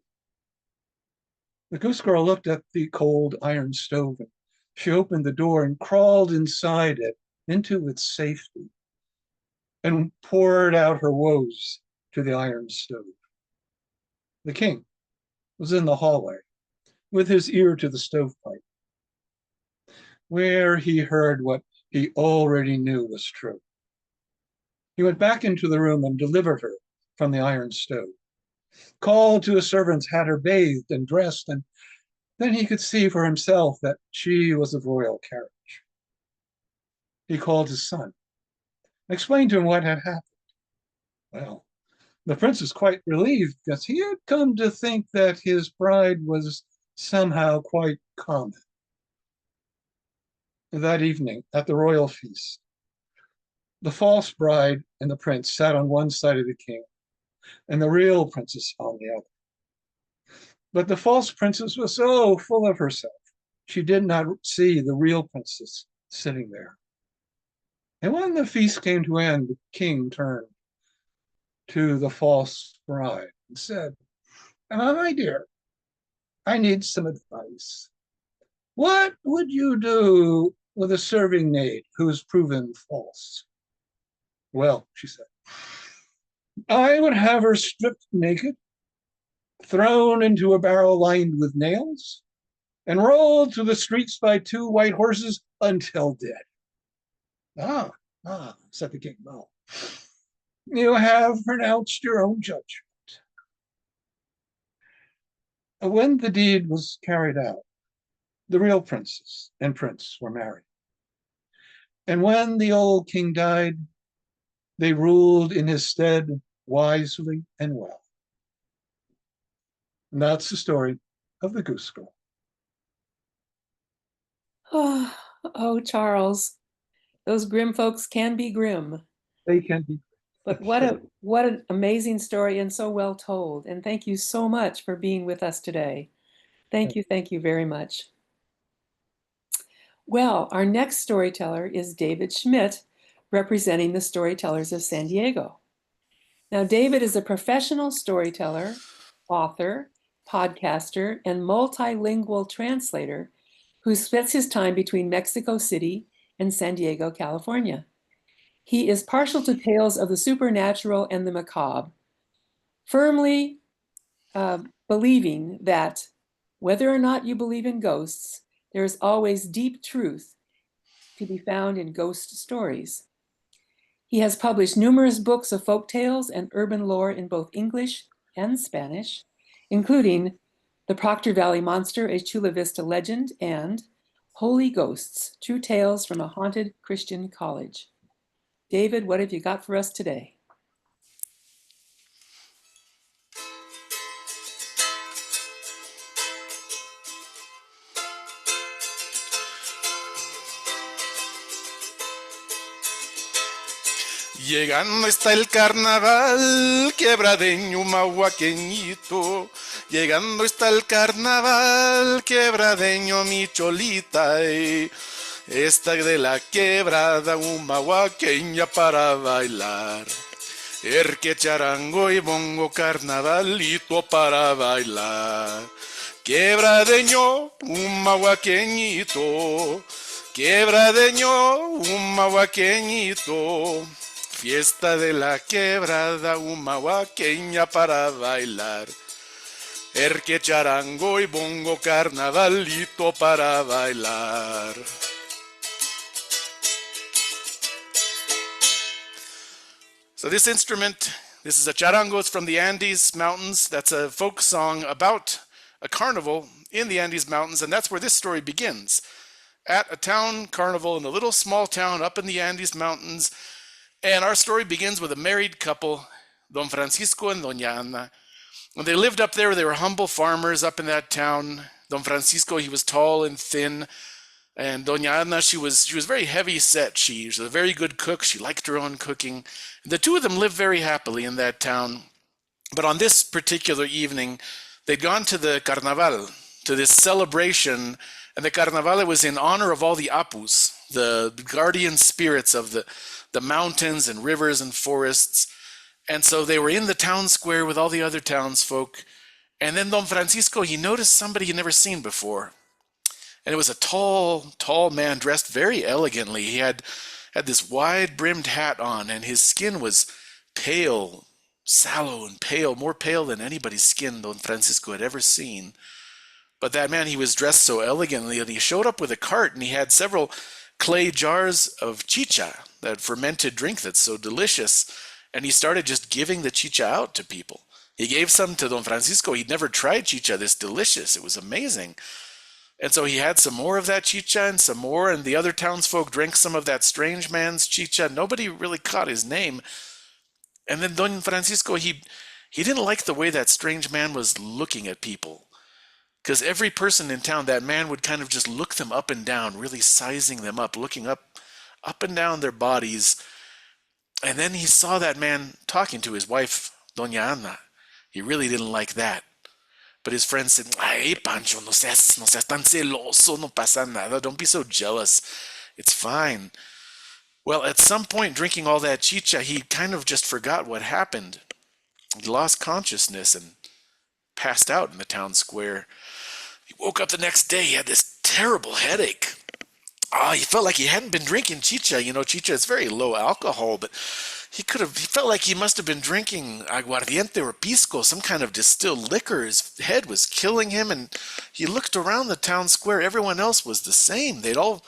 The goose girl looked at the cold iron stove, and she opened the door and crawled inside it into its safety and poured out her woes to the iron stove. The king was in the hallway with his ear to the stovepipe, where he heard what he already knew was true. He went back into the room and delivered her from the iron stove, called to his servants, had her bathed and dressed, and then he could see for himself that she was of royal carriage. He called his son, explained to him what had happened. Well, the prince was quite relieved because he had come to think that his bride was somehow quite common. That evening at the royal feast, the false bride and the prince sat on one side of the king and the real princess on the other. But the false princess was so full of herself she did not see the real princess sitting there. And when the feast came to end, the king turned to the false bride and said, My dear, I need some advice. What would you do with a serving maid who is proven false? Well, she said, I would have her stripped naked, thrown into a barrel lined with nails, and rolled through the streets by 2 white horses until dead. Said the king. Well, you have pronounced your own judgment. When the deed was carried out, the real princess and prince were married. And when the old king died, they ruled in his stead wisely and well. And that's the story of the Goose Girl. Oh, Charles, those grim folks can be grim. They can be. But what an amazing story, and so well told. And thank you so much for being with us today. Thank you very much. Well, our next storyteller is David Schmidt, representing the Storytellers of San Diego. Now, David is a professional storyteller, author, podcaster, and multilingual translator who splits his time between Mexico City and San Diego, California. He is partial to tales of the supernatural and the macabre, firmly believing that whether or not you believe in ghosts, there is always deep truth to be found in ghost stories. He has published numerous books of folk tales and urban lore in both English and Spanish, including The Proctor Valley Monster, a Chula Vista Legend, and Holy Ghosts, True Tales from a Haunted Christian College. David, what have you got for us today? Llegando está el carnaval, quebradeño mahuaqueñito. Llegando está el carnaval, quebradeño mi cholita. Esta de la quebrada, mahuaqueña para bailar. Que charango y bongo, carnavalito para bailar. Quebradeño, mahuaqueñito. Quebradeño, mahuaqueñito. Fiesta de la quebrada, mahuaqueña para bailar. Que charango y bongo, carnavalito para bailar. So this instrument, this is a charango. It's from the Andes Mountains. That's a folk song about a carnival in the Andes Mountains, and that's where this story begins. At a town carnival in a little small town up in the Andes Mountains. And our story begins with a married couple, Don Francisco and Doña Ana. When they lived up there, they were humble farmers up in that town. Don Francisco, he was tall and thin. And Doña Ana, she was very heavy set. She was a very good cook. She liked her own cooking. And the two of them lived very happily in that town. But on this particular evening, they'd gone to the carnaval, to this celebration. And the carnaval was in honor of all the apus, the guardian spirits of the mountains and rivers and forests. And so they were in the town square with all the other townsfolk. And then Don Francisco, he noticed somebody he'd never seen before. And it was a tall man dressed very elegantly. He had this wide-brimmed hat on, and his skin was pale, sallow and pale, more pale than anybody's skin Don Francisco had ever seen. But that man, he was dressed so elegantly, and he showed up with a cart, and he had several clay jars of chicha, that fermented drink that's so delicious. And he started just giving the chicha out to people. He gave some to Don Francisco. He'd never tried chicha this delicious. It was amazing. And so he had some more of that chicha and some more, and the other townsfolk drank some of that strange man's chicha. Nobody really caught his name. And then Don Francisco, he didn't like the way that strange man was looking at people. Because every person in town, that man would kind of just look them up and down, really sizing them up, looking up and down their bodies. And then he saw that man talking to his wife, Doña Ana. He really didn't like that. But his friend said, "Ay, Pancho, no seas tan celoso, no pasa nada. Don't be so jealous. It's fine." Well, at some point, drinking all that chicha, he kind of just forgot what happened. He lost consciousness and passed out in the town square. He woke up the next day. He had this terrible headache. He felt like he hadn't been drinking chicha. You know, chicha is very low alcohol, but he felt like he must have been drinking aguardiente or pisco, some kind of distilled liquor. His head was killing him, and he looked around the town square. Everyone else was the same. They'd all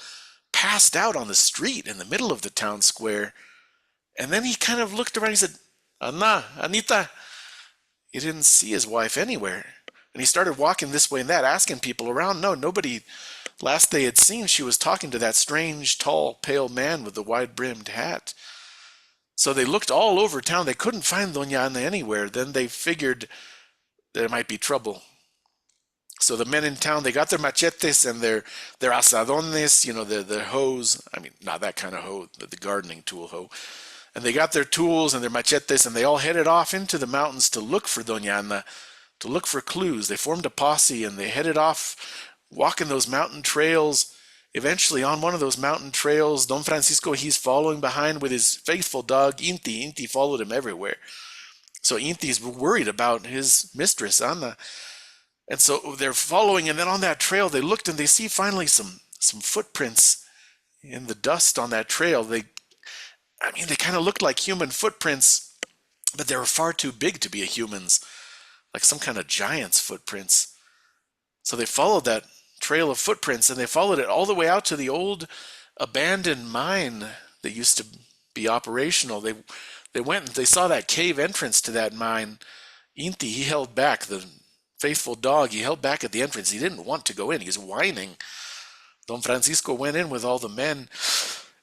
passed out on the street in the middle of the town square. And then he kind of looked around. He said, Anita. He didn't see his wife anywhere. And he started walking this way and that, asking people around. No, nobody. Last they had seen, she was talking to that strange, tall, pale man with the wide-brimmed hat. So they looked all over town. They couldn't find Doña Ana anywhere. Then they figured there might be trouble. So the men in town, they got their machetes and their asadones, you know, their hoes. I mean, not that kind of hoe, the gardening tool hoe. And they got their tools and their machetes, and they all headed off into the mountains to look for Doña Ana, to look for clues. They formed a posse, and they headed off, walking those mountain trails. Eventually, on one of those mountain trails, Don Francisco, he's following behind with his faithful dog, Inti. Inti followed him everywhere. So Inti's worried about his mistress, Ana. And so they're following, and then on that trail, they looked, and they see finally some footprints in the dust on that trail. They kind of looked like human footprints, but they were far too big to be a human's, like some kind of giant's footprints. So they followed that trail of footprints, and they followed it all the way out to the old abandoned mine that used to be operational. They went and they saw that cave entrance to that mine. Inti, he held back, the faithful dog, he held back at the entrance. He didn't want to go in. He was whining. Don Francisco went in with all the men,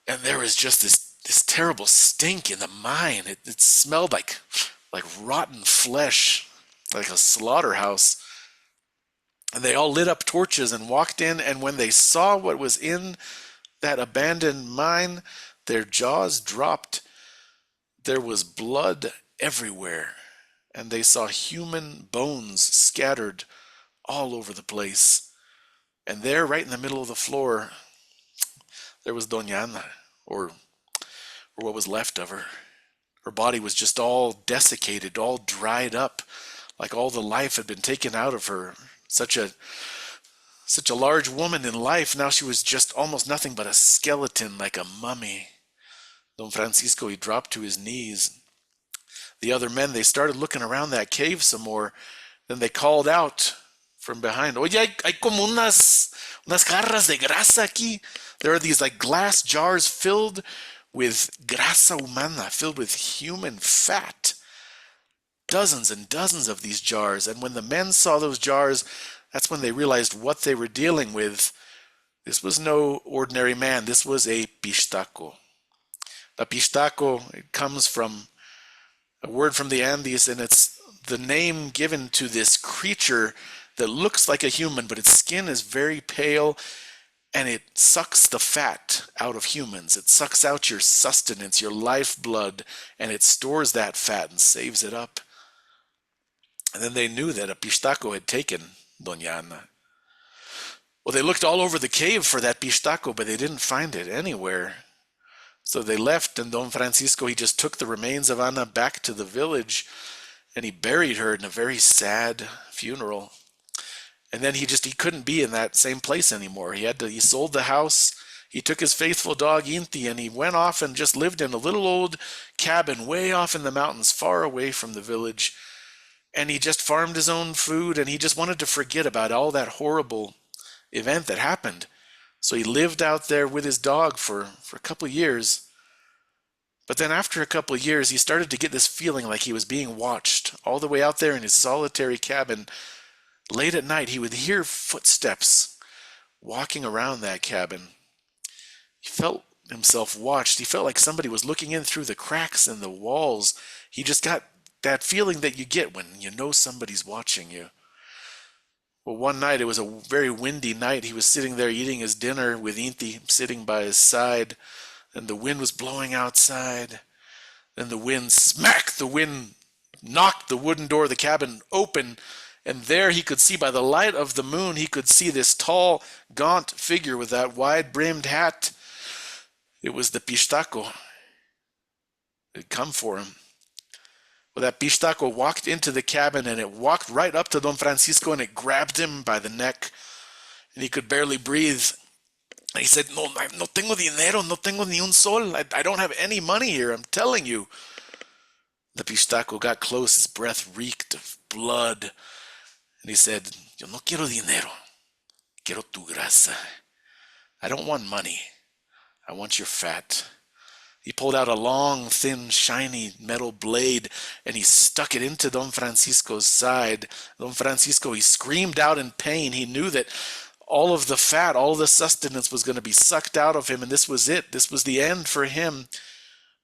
and there was just this terrible stink in the mine. It smelled like rotten flesh, like a slaughterhouse. And they all lit up torches and walked in, and when they saw what was in that abandoned mine, their jaws dropped. There was blood everywhere, and they saw human bones scattered all over the place. And there, right in the middle of the floor, there was Doña Ana, or what was left of her. Her body was just all desiccated, all dried up, like all the life had been taken out of her. Such a large woman in life, now she was just almost nothing but a skeleton, like a mummy. Don Francisco, he dropped to his knees. The other men, they started looking around that cave some more. Then they called out from behind, "Oye, hay como unas jarras de grasa aquí." There are these like glass jars filled with grasa humana, filled with human fat. Dozens and dozens of these jars. And when the men saw those jars, that's when they realized what they were dealing with. This was no ordinary man. This was a pistaco. A pistaco, it comes from a word from the Andes, and it's the name given to this creature that looks like a human, but its skin is very pale, and it sucks the fat out of humans. It sucks out your sustenance, your lifeblood, and it stores that fat and saves it up. And then they knew that a pistaco had taken Doña Ana. Well, they looked all over the cave for that pistaco, but they didn't find it anywhere. So they left, and Don Francisco, he just took the remains of Ana back to the village, and he buried her in a very sad funeral. And then he couldn't be in that same place anymore. He sold the house, he took his faithful dog Inti, and he went off and just lived in a little old cabin way off in the mountains, far away from the village. And he just farmed his own food, and he just wanted to forget about all that horrible event that happened. So he lived out there with his dog for a couple of years. But then after a couple of years, he started to get this feeling like he was being watched all the way out there in his solitary cabin. Late at night, he would hear footsteps walking around that cabin. He felt himself watched. He felt like somebody was looking in through the cracks in the walls. He just got that feeling that you get when you know somebody's watching you. Well, one night, it was a very windy night. He was sitting there eating his dinner with Inti sitting by his side, and the wind was blowing outside. Then the wind knocked the wooden door of the cabin open, And there he could see, by the light of the moon, he could see this tall, gaunt figure with that wide-brimmed hat. It was the Pistaco. It had come for him. Well, that Pistaco walked into the cabin, and it walked right up to Don Francisco, and it grabbed him by the neck, and he could barely breathe. And he said, no tengo dinero, no tengo ni un sol. I don't have any money here, I'm telling you. The Pistaco got close, his breath reeked of blood, and he said, yo no quiero dinero, quiero tu grasa. I don't want money, I want your fat. He pulled out a long, thin, shiny metal blade, and he stuck it into Don Francisco's side. Don Francisco, he screamed out in pain. He knew that all of the fat, all of the sustenance was going to be sucked out of him, and this was it. This was the end for him.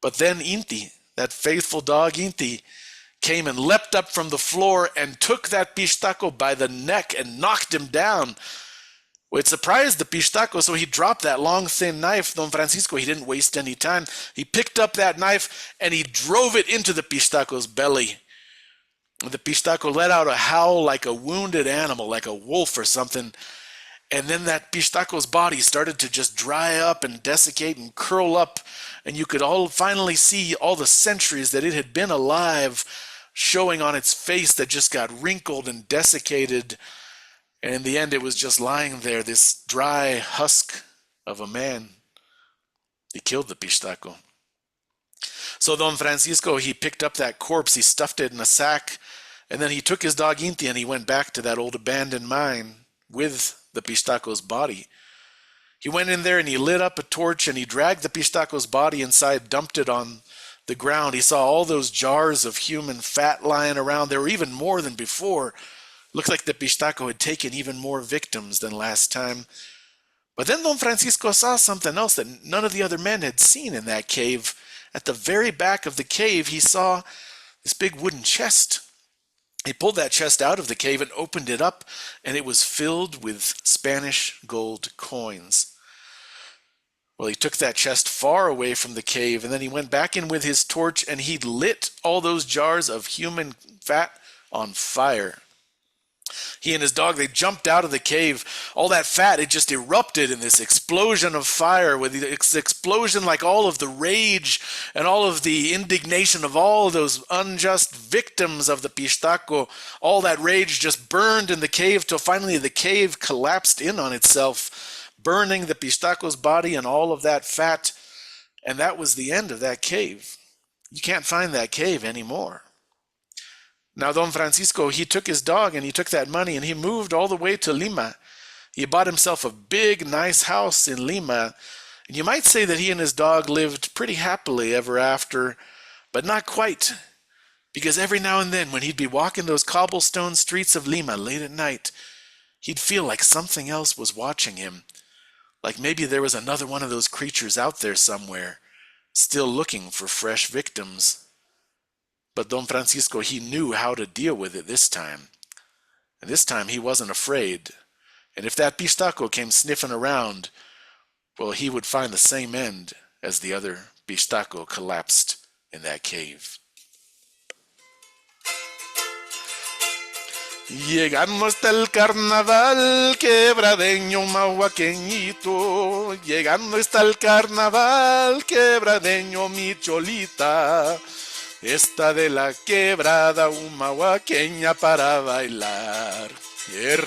But then Inti, that faithful dog Inti, came and leapt up from the floor and took that Pistaco by the neck and knocked him down. Well, it surprised the Pistaco, so he dropped that long, thin knife. Don Francisco, he didn't waste any time. He picked up that knife and he drove it into the Pistaco's belly. The Pistaco let out a howl like a wounded animal, like a wolf or something. And then that Pistaco's body started to just dry up and desiccate and curl up. And you could all finally see all the centuries that it had been alive showing on its face that just got wrinkled and desiccated. And in the end, it was just lying there, this dry husk of a man. He killed the Pistaco. So Don Francisco, he picked up that corpse, he stuffed it in a sack, and then he took his dog Inti and he went back to that old abandoned mine with the Pistaco's body. He went in there and he lit up a torch and he dragged the Pistaco's body inside, dumped it on the ground. He saw all those jars of human fat lying around. There were even more than before. Looks like the Pistaco had taken even more victims than last time. But then Don Francisco saw something else that none of the other men had seen in that cave. At the very back of the cave, he saw this big wooden chest. He pulled that chest out of the cave and opened it up, and it was filled with Spanish gold coins. Well, he took that chest far away from the cave, and then he went back in with his torch, and he lit all those jars of human fat on fire. He and his dog, they jumped out of the cave. All that fat, it just erupted in this explosion of fire, with this explosion like all of the rage and all of the indignation of all those unjust victims of the Pistaco. All that rage just burned in the cave till finally the cave collapsed in on itself, burning the Pistaco's body and all of that fat. And that was the end of that cave. You can't find that cave anymore. Now Don Francisco, he took his dog and he took that money and he moved all the way to Lima. He bought himself a big, nice house in Lima. And you might say that he and his dog lived pretty happily ever after, but not quite. Because every now and then when he'd be walking those cobblestone streets of Lima late at night, he'd feel like something else was watching him. Like maybe there was another one of those creatures out there somewhere, still looking for fresh victims. But Don Francisco, he knew how to deal with it this time. And this time he wasn't afraid. And if that Pistaco came sniffing around, well, he would find the same end as the other Pistaco collapsed in that cave. Llegando hasta el carnaval, quebradeño mahuaqueñito. Llegando hasta el carnaval, quebradeño mi cholita. Esta de la quebrada humahuaqueña para bailar.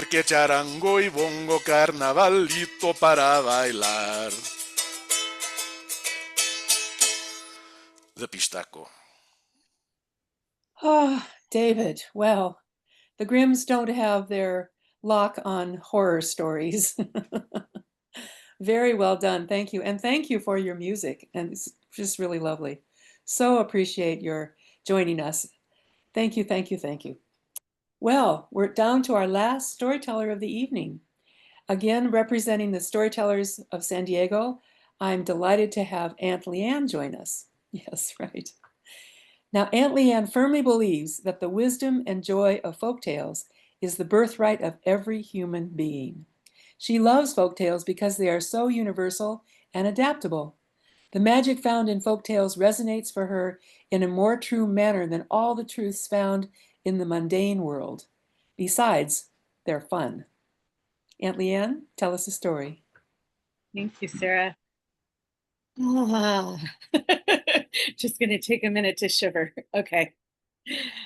Que charango y bongo carnavalito para bailar. The Pistaco. Oh, David, well, the Grimms don't have their lock on horror stories. Very well done. Thank you. And thank you for your music. And it's just really lovely. So appreciate your joining us. Thank you, thank you, thank you. Well, we're down to our last storyteller of the evening. Again, representing the Storytellers of San Diego, I'm delighted to have Aunt Leanne join us. Yes, right. Now, Aunt Leanne firmly believes that the wisdom and joy of folktales is the birthright of every human being. She loves folktales because they are so universal and adaptable. The magic found in folktales resonates for her in a more true manner than all the truths found in the mundane world. Besides, they're fun. Aunt Leanne, tell us a story. Thank you, Sarah. Oh, just going to take a minute to shiver. Okay.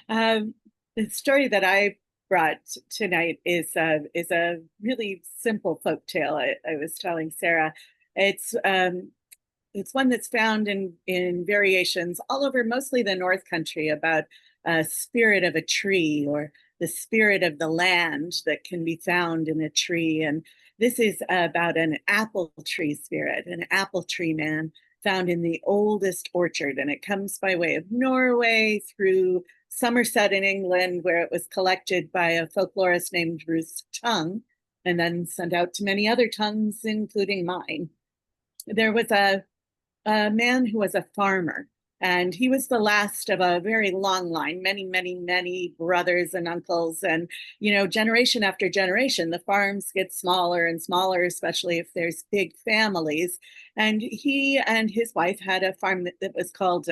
The story that I brought tonight is a really simple folk tale. I was telling Sarah, it's one that's found in variations all over, mostly the North Country, about a spirit of a tree or the spirit of the land that can be found in a tree. And this is about an apple tree spirit, an apple tree man found in the oldest orchard. And it comes by way of Norway through Somerset in England, where it was collected by a folklorist named Ruth Tongue, and then sent out to many other tongues, including mine. There was a man who was a farmer, and he was the last of a very long line, many brothers and uncles. And, you know, generation after generation, the farms get smaller and smaller, especially if there's big families. And he and his wife had a farm that was called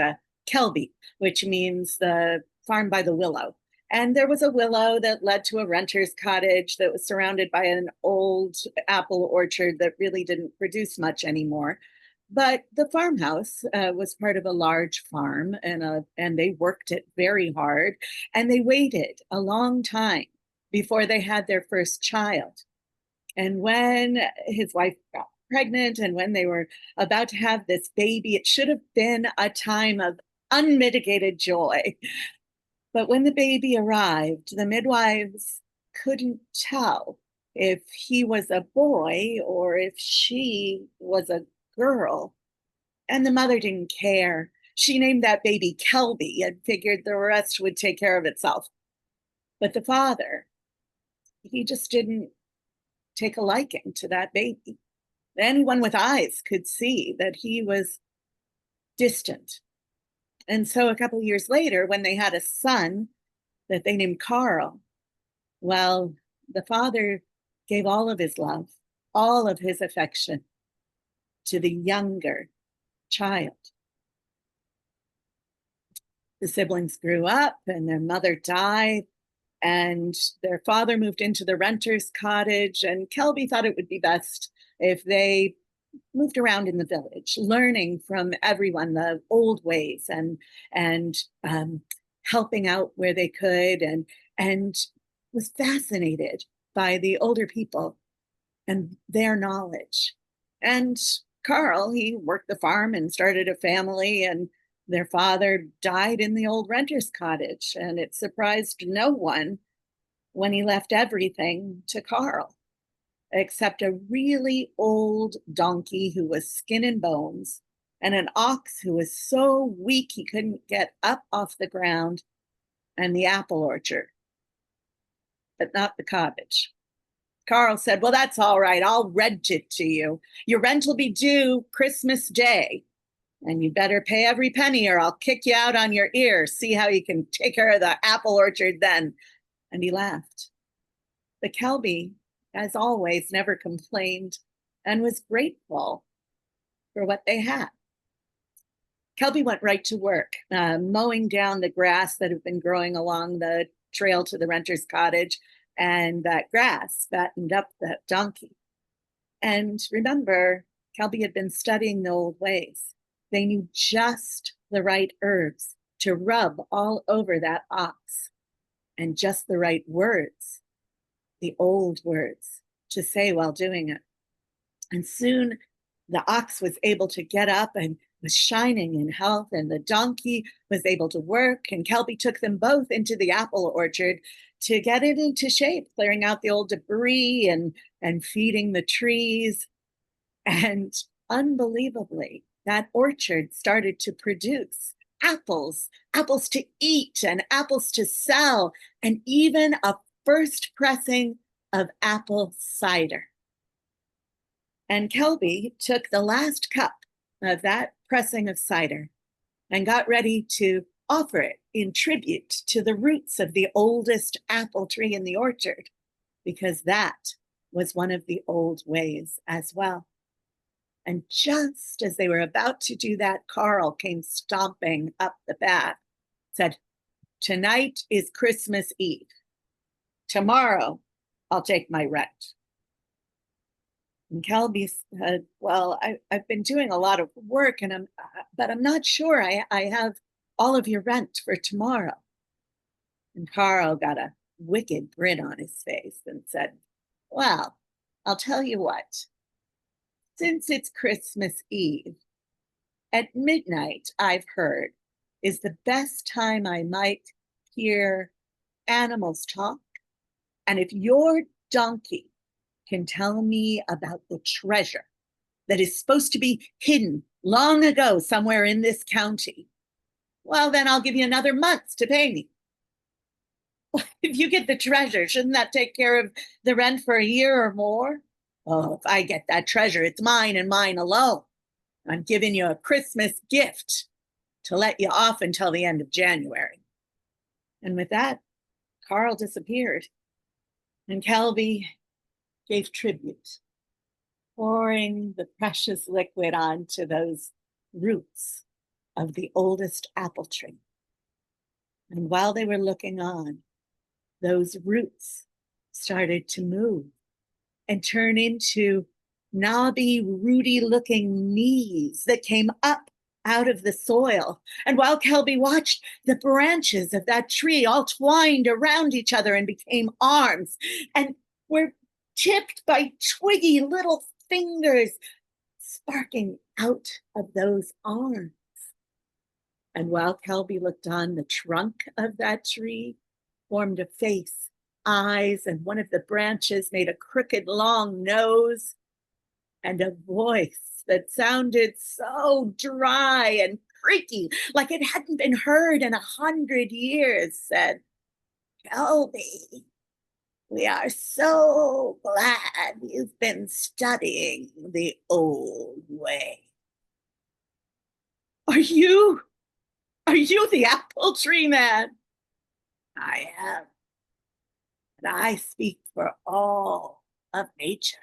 Kelby, which means the farm by the willow. And there was a willow that led to a renter's cottage that was surrounded by an old apple orchard that really didn't produce much anymore. But the farmhouse was part of a large farm, and they worked it very hard, and they waited a long time before they had their first child. And when his wife got pregnant and when they were about to have this baby, it should have been a time of unmitigated joy. But when the baby arrived, the midwives couldn't tell if he was a boy or if she was a girl. And the mother didn't care. She named that baby Kelby and figured the rest would take care of itself. But the father, he just didn't take a liking to that baby. Anyone with eyes could see that he was distant. And so a couple of years later, when they had a son that they named Carl, well, the father gave all of his love, all of his affection to the younger child. The siblings grew up and their mother died, and their father moved into the renter's cottage, and Kelby thought it would be best if they moved around in the village, learning from everyone the old ways and helping out where they could, and was fascinated by the older people and their knowledge. And Carl, he worked the farm and started a family, and their father died in the old renter's cottage, and it surprised no one when he left everything to Carl, except a really old donkey who was skin and bones, and an ox who was so weak he couldn't get up off the ground, and the apple orchard, but not the cottage. Carl said, "Well, that's all right. I'll rent it to you. Your rent will be due Christmas Day, and you better pay every penny or I'll kick you out on your ear. See how you can take care of the apple orchard then." And he laughed. The Kelby, as always, never complained and was grateful for what they had. Kelby went right to work, mowing down the grass that had been growing along the trail to the renter's cottage, and that grass fattened up that donkey. And remember, Kelby had been studying the old ways. They knew just the right herbs to rub all over that ox, and just the right words, the old words, to say while doing it. And soon the ox was able to get up and was shining in health, and the donkey was able to work, and Kelby took them both into the apple orchard to get it into shape, clearing out the old debris and feeding the trees. And unbelievably, that orchard started to produce apples to eat and apples to sell, and even a first pressing of apple cider. And Kelby took the last cup of that pressing of cider and got ready to offer it in tribute to the roots of the oldest apple tree in the orchard, because that was one of the old ways as well. And just as they were about to do that, Carl came stomping up the path, said, "Tonight is Christmas Eve. Tomorrow, I'll take my rent. And Kelby said, well, I've been doing a lot of work, but I'm not sure I have all of your rent for tomorrow. And Carl got a wicked grin on his face and said, well, I'll tell you what. Since it's Christmas Eve, at midnight, I've heard, is the best time I might hear animals talk. And if your donkey can tell me about the treasure that is supposed to be hidden long ago somewhere in this county, well, then I'll give you another month to pay me. If you get the treasure, shouldn't that take care of the rent for a year or more? Oh, if I get that treasure, it's mine and mine alone. I'm giving you a Christmas gift to let you off until the end of January. And with that, Carl disappeared. And Kelby gave tribute, pouring the precious liquid onto those roots of the oldest apple tree. And while they were looking on, those roots started to move and turn into knobby, rooty-looking knees that came up out of the soil. And while Kelby watched, the branches of that tree all twined around each other and became arms and were tipped by twiggy little fingers sparking out of those arms. And while Kelby looked on, the trunk of that tree formed a face, eyes, and one of the branches made a crooked long nose, and a voice that sounded so dry and creaky, like it hadn't been heard in 100 years, said, Kelby, we are so glad you've been studying the old way. Are you the apple tree man? I am. And I speak for all of nature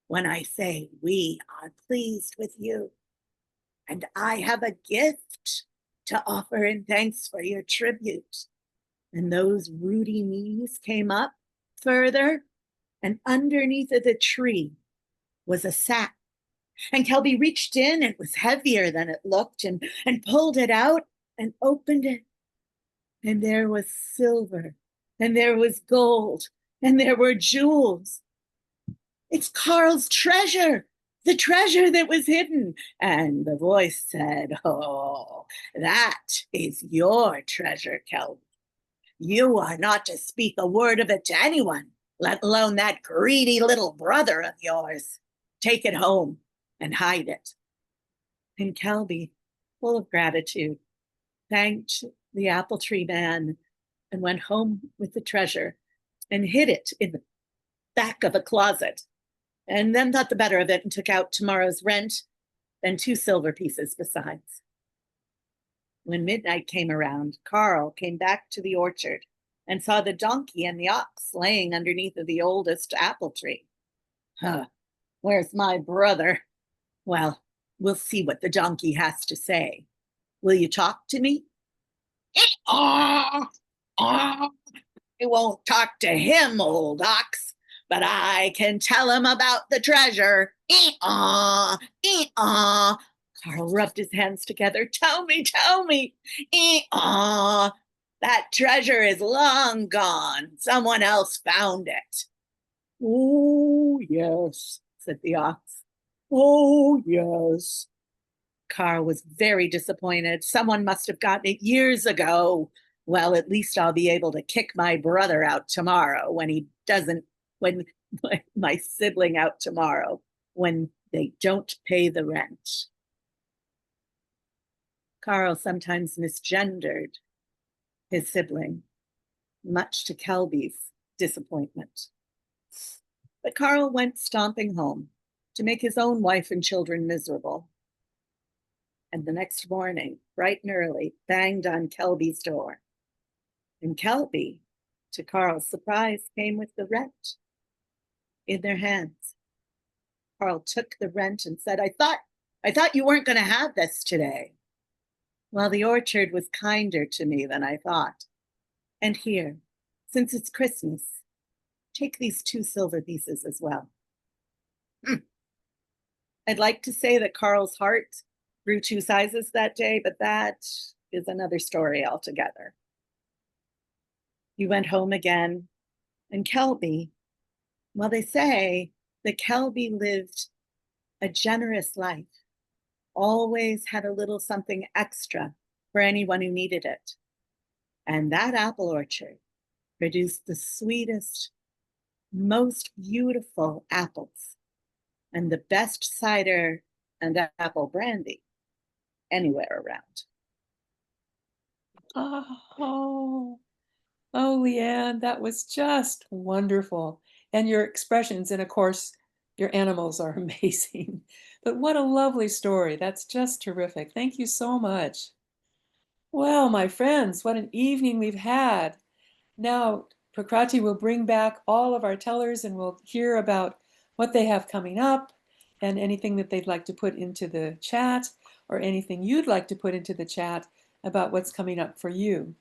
when I say we are pleased with you. And I have a gift to offer in thanks for your tribute. And those rooty knees came up further, and underneath of the tree was a sack. And Kelby reached in, and it was heavier than it looked, and pulled it out and opened it. And there was silver, and there was gold, and there were jewels. It's Carl's treasure, the treasure that was hidden. And the voice said, oh, that is your treasure, Kelby. You are not to speak a word of it to anyone, let alone that greedy little brother of yours. Take it home and hide it. And Kelby, full of gratitude, thanked the apple tree man and went home with the treasure and hid it in the back of a closet, and then thought the better of it and took out tomorrow's rent and 2 silver pieces besides. When midnight came around, Carl came back to the orchard and saw the donkey and the ox laying underneath of the oldest apple tree. Where's my brother? Well, we'll see what the donkey has to say. Will you talk to me? I won't talk to him, old ox, but I can tell him about the treasure. Carl rubbed his hands together. Tell me. That treasure is long gone. Someone else found it. Oh, yes, said the ox. Oh, yes. Carl was very disappointed. Someone must have gotten it years ago. Well, at least I'll be able to kick my brother out tomorrow when my sibling out tomorrow, when they don't pay the rent. Carl sometimes misgendered his sibling, much to Kelby's disappointment. But Carl went stomping home to make his own wife and children miserable. And the next morning, bright and early, banged on Kelby's door. And Kelby, to Carl's surprise, came with the rent in their hands. Carl took the rent and said, I thought you weren't going to have this today. Well, the orchard was kinder to me than I thought. And here, since it's Christmas, take these 2 silver pieces as well. I'd like to say that Carl's heart grew 2 sizes that day, but that is another story altogether. He went home again, and Kelby, well, they say that Kelby lived a generous life, always had a little something extra for anyone who needed it. And that apple orchard produced the sweetest, most beautiful apples and the best cider and apple brandy anywhere around. Oh, Leanne, that was just wonderful. And your expressions, and of course, your animals are amazing. But what a lovely story. That's just terrific. Thank you so much. Well, my friends, what an evening we've had. Now, Prakrati will bring back all of our tellers and we'll hear about what they have coming up and anything that they'd like to put into the chat or anything you'd like to put into the chat about what's coming up for you.